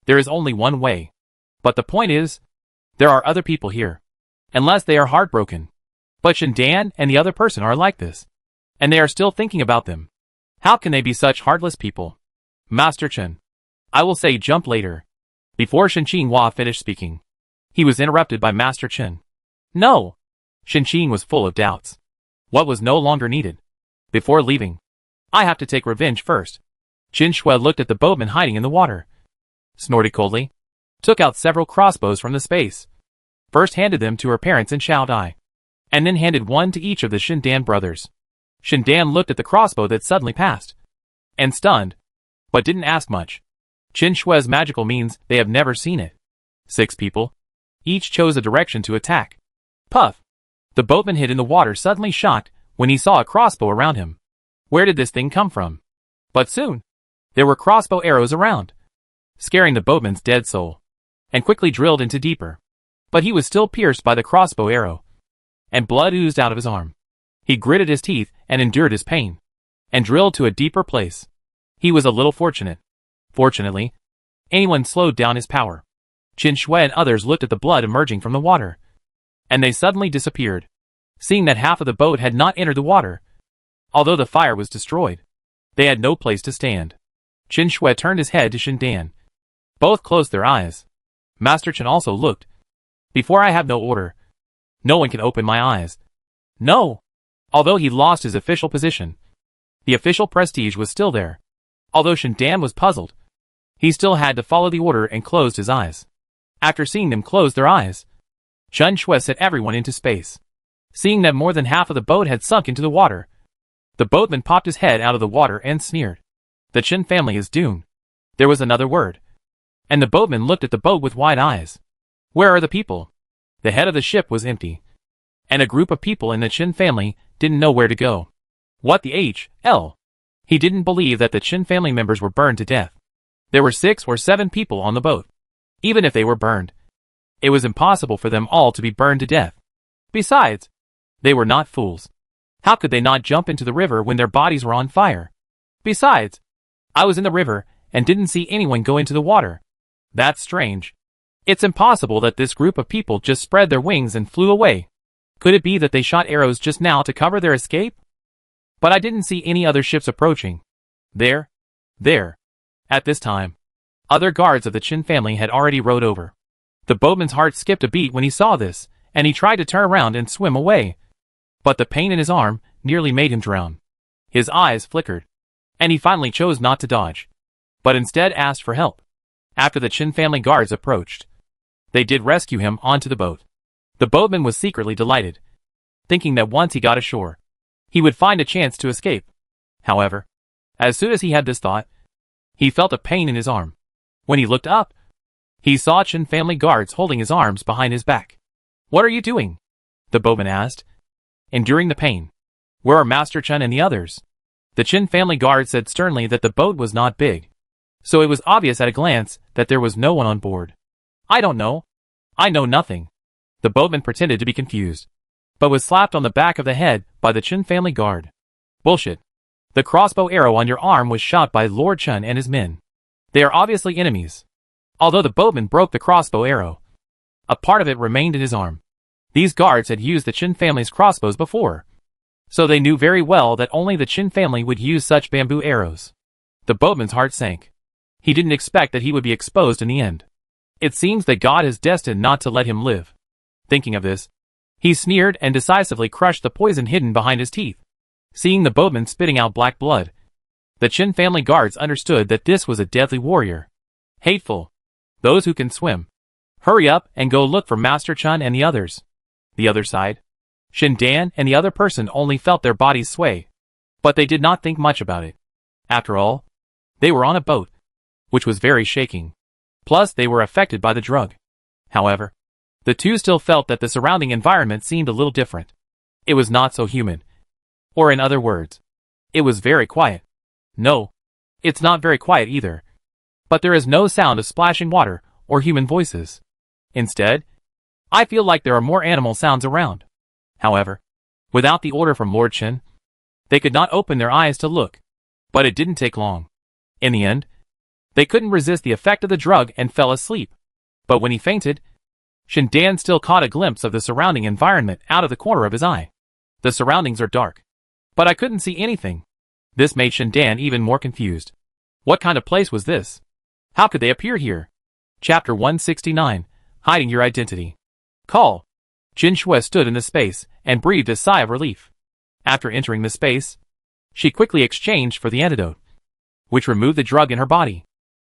there is only one way. But the point is, there are other people here, unless they are heartbroken. But Shin Dan and the other person are like this, and they are still thinking about them. How can they be such heartless people? Master Chen, I will say jump later. Before Shin Qinghua finished speaking, he was interrupted by Master Chen. No! Shin Qing was full of doubts. What was no longer needed? Before leaving, I have to take revenge first. Qin Shui looked at the boatman hiding in the water, snorted coldly, took out several crossbows from the space, first handed them to her parents and Xiao Dai, and then handed one to each of the Shin Dan brothers. Shin Dan looked at the crossbow that suddenly passed, and stunned, but didn't ask much. Qin Shui's magical means they have never seen it. 6 people, each chose a direction to attack. Puff! The boatman hid in the water suddenly shocked when he saw a crossbow around him. Where did this thing come from? But soon, there were crossbow arrows around, scaring the boatman's dead soul, and quickly drilled into deeper. But he was still pierced by the crossbow arrow, and blood oozed out of his arm. He gritted his teeth and endured his pain, and drilled to a deeper place. He was a little fortunate. Fortunately, anyone slowed down his power. Qin Shui and others looked at the blood emerging from the water, and they suddenly disappeared, seeing that half of the boat had not entered the water. Although the fire was destroyed, they had no place to stand. Qin Shui turned his head to Shindan. Both closed their eyes. Master Chen also looked. Before I have no order, no one can open my eyes. No! Although he lost his official position, the official prestige was still there. Although Shindan was puzzled, he still had to follow the order and closed his eyes. After seeing them close their eyes, Qin Shui set everyone into space. Seeing that more than half of the boat had sunk into the water, the boatman popped his head out of the water and sneered. The Qin family is doomed. There was another word, and the boatman looked at the boat with wide eyes. Where are the people? The head of the ship was empty, and a group of people in the Qin family didn't know where to go. What the hell? He didn't believe that the Qin family members were burned to death. There were 6 or 7 people on the boat. Even if they were burned, it was impossible for them all to be burned to death. Besides, they were not fools. How could they not jump into the river when their bodies were on fire? Besides, I was in the river and didn't see anyone go into the water. That's strange. It's impossible that this group of people just spread their wings and flew away. Could it be that they shot arrows just now to cover their escape? But I didn't see any other ships approaching. There. At this time, other guards of the Qin family had already rowed over. The boatman's heart skipped a beat when he saw this, and he tried to turn around and swim away. But the pain in his arm nearly made him drown. His eyes flickered, and he finally chose not to dodge, but instead asked for help. After the Qin family guards approached, they did rescue him onto the boat. The boatman was secretly delighted, thinking that once he got ashore, he would find a chance to escape. However, as soon as he had this thought, he felt a pain in his arm. When he looked up, he saw Qin family guards holding his arms behind his back. What are you doing? The boatman asked, enduring the pain. Where are Master Chen and the others? The Qin family guard said sternly that the boat was not big, so it was obvious at a glance that there was no one on board. I don't know. I know nothing. The boatman pretended to be confused, but was slapped on the back of the head by the Qin family guard. Bullshit. The crossbow arrow on your arm was shot by Lord Chen and his men. They are obviously enemies. Although the boatman broke the crossbow arrow, a part of it remained in his arm. These guards had used the Qin family's crossbows before, so they knew very well that only the Qin family would use such bamboo arrows. The boatman's heart sank. He didn't expect that he would be exposed in the end. It seems that God is destined not to let him live. Thinking of this, he sneered and decisively crushed the poison hidden behind his teeth. Seeing the boatman spitting out black blood, the Qin family guards understood that this was a deadly warrior. Hateful. Those who can swim. Hurry up and go look for Master Chen and the others. The other side. Shindan and the other person only felt their bodies sway, but they did not think much about it. After all, they were on a boat, which was very shaking. Plus they were affected by the drug. However, the two still felt that the surrounding environment seemed a little different. It was not so human. Or in other words, it was very quiet. No, it's not very quiet either. But there is no sound of splashing water or human voices. Instead, I feel like there are more animal sounds around. However, without the order from Lord Chen, they could not open their eyes to look. But it didn't take long. In the end, they couldn't resist the effect of the drug and fell asleep. But when he fainted, Shindan still caught a glimpse of the surrounding environment out of the corner of his eye. The surroundings are dark, but I couldn't see anything. This made Shindan even more confused. What kind of place was this? How could they appear here? Chapter 169, Hiding Your Identity. Call. Qin Shui stood in the space and breathed a sigh of relief. After entering the space, she quickly exchanged for the antidote, which removed the drug in her body.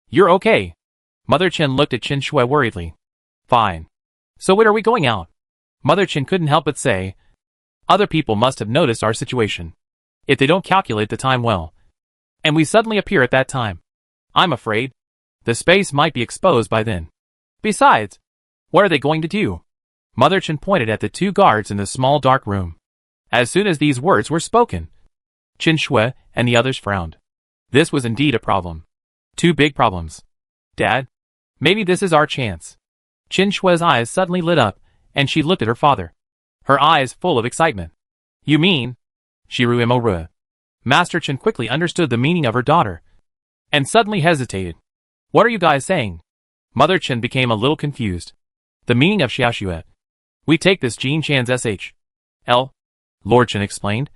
You're okay. Mother Chen looked at Qin Shui worriedly. Fine. So when are we going out? Mother Chen couldn't help but say, other people must have noticed our situation, if they don't calculate the time well, and we suddenly appear at that time. I'm afraid the space might be exposed by then. Besides, what are they going to do? Mother Chen pointed at the two guards in the small dark room. As soon as these words were spoken, Qin Shui and the others frowned. This was indeed a problem. Two big problems. Dad? Maybe this is our chance. Qin Shui's eyes suddenly lit up, and she looked at her father. Her eyes full of excitement. You mean? Shiru Imorua. Master Qin quickly understood the meaning of her daughter, and suddenly hesitated. What are you guys saying? Mother Qin became a little confused. The meaning of Xiaoxue. We take this Jin Chan's SH.L. Lord Qin explained.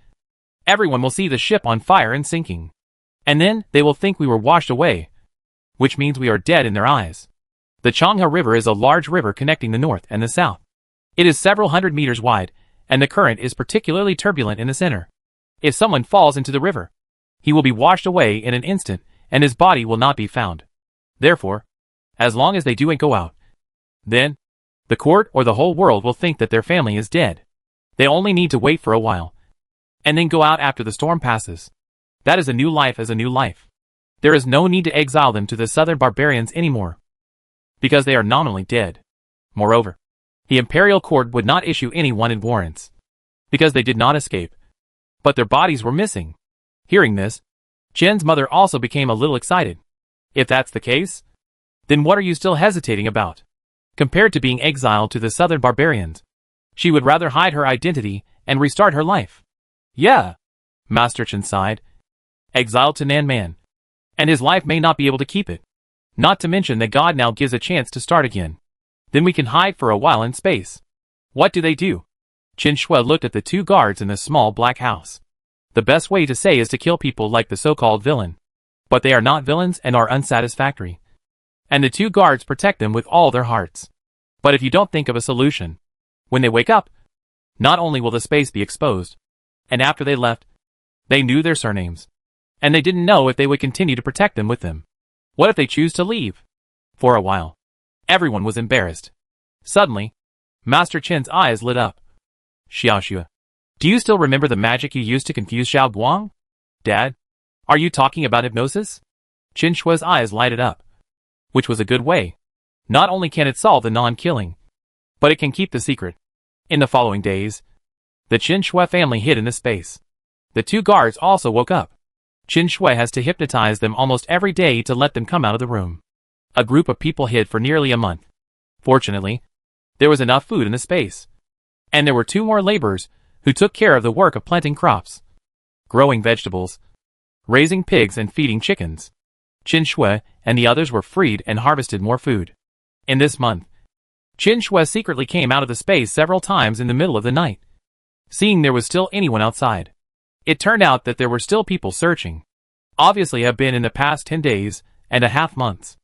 Everyone will see the ship on fire and sinking. And then they will think we were washed away, which means we are dead in their eyes. The Changhe River is a large river connecting the north and the south. It is several hundred meters wide, and the current is particularly turbulent in the center. If someone falls into the river, he will be washed away in an instant, and his body will not be found. Therefore, as long as they don't go out, then the court or the whole world will think that their family is dead. They only need to wait for a while, and then go out after the storm passes. That is a new life as a new life. There is no need to exile them to the southern barbarians anymore, because they are nominally dead. Moreover, the imperial court would not issue any wanted warrants, because they did not escape, but their bodies were missing. Hearing this, Qin's mother also became a little excited. If that's the case, then what are you still hesitating about? Compared to being exiled to the southern barbarians, she would rather hide her identity and restart her life. Yeah, Master Qin sighed. Exiled to Nanman, and his life may not be able to keep it. Not to mention that God now gives a chance to start again. Then we can hide for a while in space. What do they do? Qin Shui looked at the two guards in the small black house. The best way to say is to kill people like the so-called villain. But they are not villains and are unsatisfactory. And the two guards protect them with all their hearts. But if you don't think of a solution, when they wake up, not only will the space be exposed, and after they left, they knew their surnames. And they didn't know if they would continue to protect them with them. What if they choose to leave? For a while, everyone was embarrassed. Suddenly, Master Qin's eyes lit up. Xiaoxue, do you still remember the magic you used to confuse Xiao Guang? Dad, are you talking about hypnosis? Qin Shui's eyes lighted up. Which was a good way. Not only can it solve the non-killing, but it can keep the secret. In the following days, the Qin Shui family hid in the space. The two guards also woke up. Qin Shui has to hypnotize them almost every day to let them come out of the room. A group of people hid for nearly a month. Fortunately, there was enough food in the space. And there were two more laborers who took care of the work of planting crops, growing vegetables, raising pigs and feeding chickens. Qin Shui and the others were freed and harvested more food. In this month, Qin Shui secretly came out of the space several times in the middle of the night, seeing there was still anyone outside. It turned out that there were still people searching. Obviously have been in the past 10 days and a half months.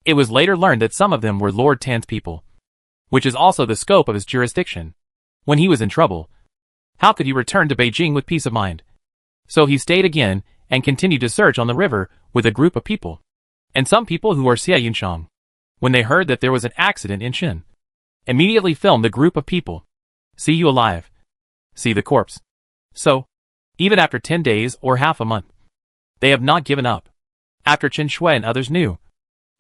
It was later learned that some of them were Lord Tan's people, which is also the scope of his jurisdiction. When he was in trouble, how could he return to Beijing with peace of mind? So he stayed again and continued to search on the river with a group of people. And some people who are Xie Yunshang, when they heard that there was an accident in Shin, immediately filmed the group of people. See you alive. See the corpse. So, even after 10 days or half a month, they have not given up. After Qin Shui and others knew,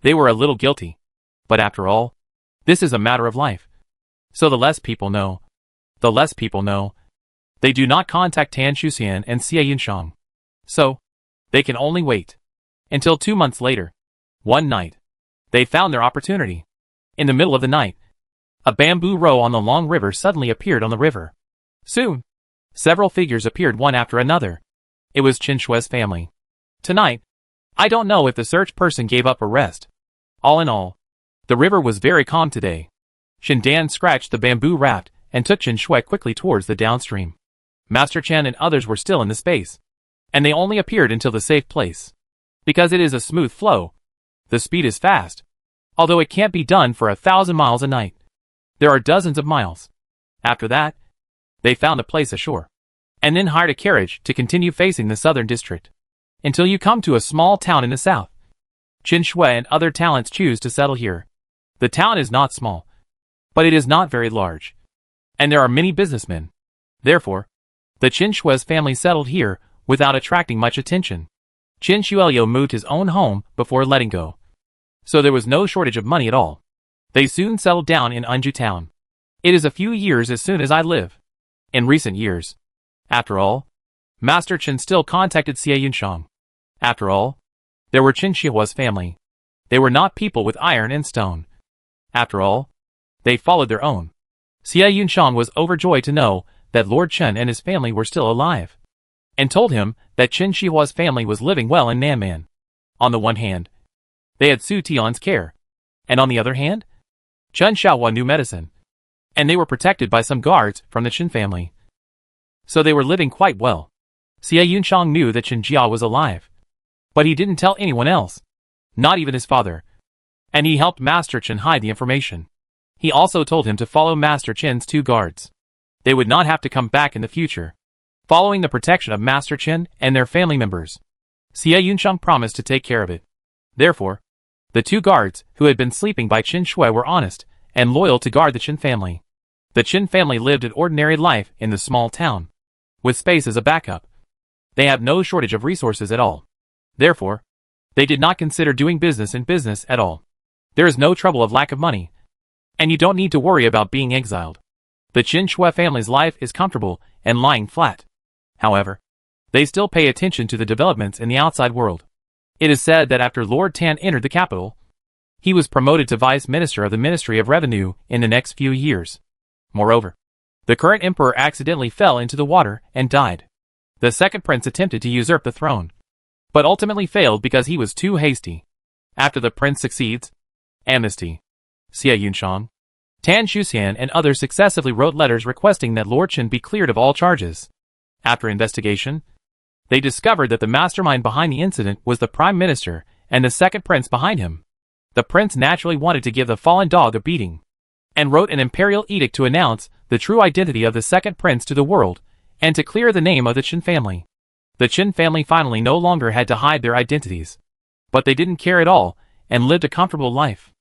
they were a little guilty. But after all, this is a matter of life. So the less people know, they do not contact Tan Shuxian and Xie Yunshang. So, they can only wait. Until 2 months later, one night, they found their opportunity. In the middle of the night, a bamboo row on the long river suddenly appeared on the river. Soon, several figures appeared one after another. It was Qin Shui's family. Tonight, I don't know if the search person gave up or rest. All in all, the river was very calm today. Shindan scratched the bamboo raft and took Qin Shui quickly towards the downstream. Master Chen and others were still in the space, and they only appeared until the safe place. Because it is a smooth flow, the speed is fast, although it can't be done for 1,000 miles a night. There are dozens of miles. After that, they found a place ashore, and then hired a carriage to continue facing the southern district, until you come to a small town in the south. Qin Shui and other talents choose to settle here. The town is not small, but it is not very large, and there are many businessmen. Therefore, the Qin Shui's family settled here without attracting much attention. Qin Shuelio moved his own home before letting go, so there was no shortage of money at all. They soon settled down in Anju town. It is a few years as soon as I live. In recent years, after all, Master Chen still contacted Xie Yunshang. After all, There were Qin Shihua's family. They were not people with iron and stone. After all, they followed their own. Xie Yunshang was overjoyed to know that Lord Chen and his family were still alive, and told him that Qin Shihua's family was living well in Nanman. On the one hand, they had Su Tian's care, and on the other hand, Chen Xiaohua knew medicine, and they were protected by some guards from the Qin family. So they were living quite well. Xie Yunshang knew that Chen Jia was alive, but he didn't tell anyone else, not even his father, and he helped Master Chen hide the information. He also told him to follow Master Chen's 2 guards. They would not have to come back in the future, following the protection of Master Chen and their family members. Xie Yunshang promised to take care of it. Therefore, the 2 guards who had been sleeping by Qin Shui were honest and loyal to guard the Qin family. The Qin family lived an ordinary life in the small town, with space as a backup. They have no shortage of resources at all. Therefore, they did not consider doing business in business at all. There is no trouble of lack of money, and you don't need to worry about being exiled. The Qin Shui family's life is comfortable and lying flat. However, they still pay attention to the developments in the outside world. It is said that after Lord Tan entered the capital, he was promoted to Vice Minister of the Ministry of Revenue in the next few years. Moreover, the current emperor accidentally fell into the water and died. The second prince attempted to usurp the throne, but ultimately failed because he was too hasty. After the prince succeeds, amnesty. Xie Yunshang, Tan Shuxian and others successively wrote letters requesting that Lord Chen be cleared of all charges. After investigation, they discovered that the mastermind behind the incident was the prime minister and the second prince behind him. The prince naturally wanted to give the fallen dog a beating, and wrote an imperial edict to announce the true identity of the second prince to the world, and to clear the name of the Qin family. The Qin family finally no longer had to hide their identities. But they didn't care at all, and lived a comfortable life.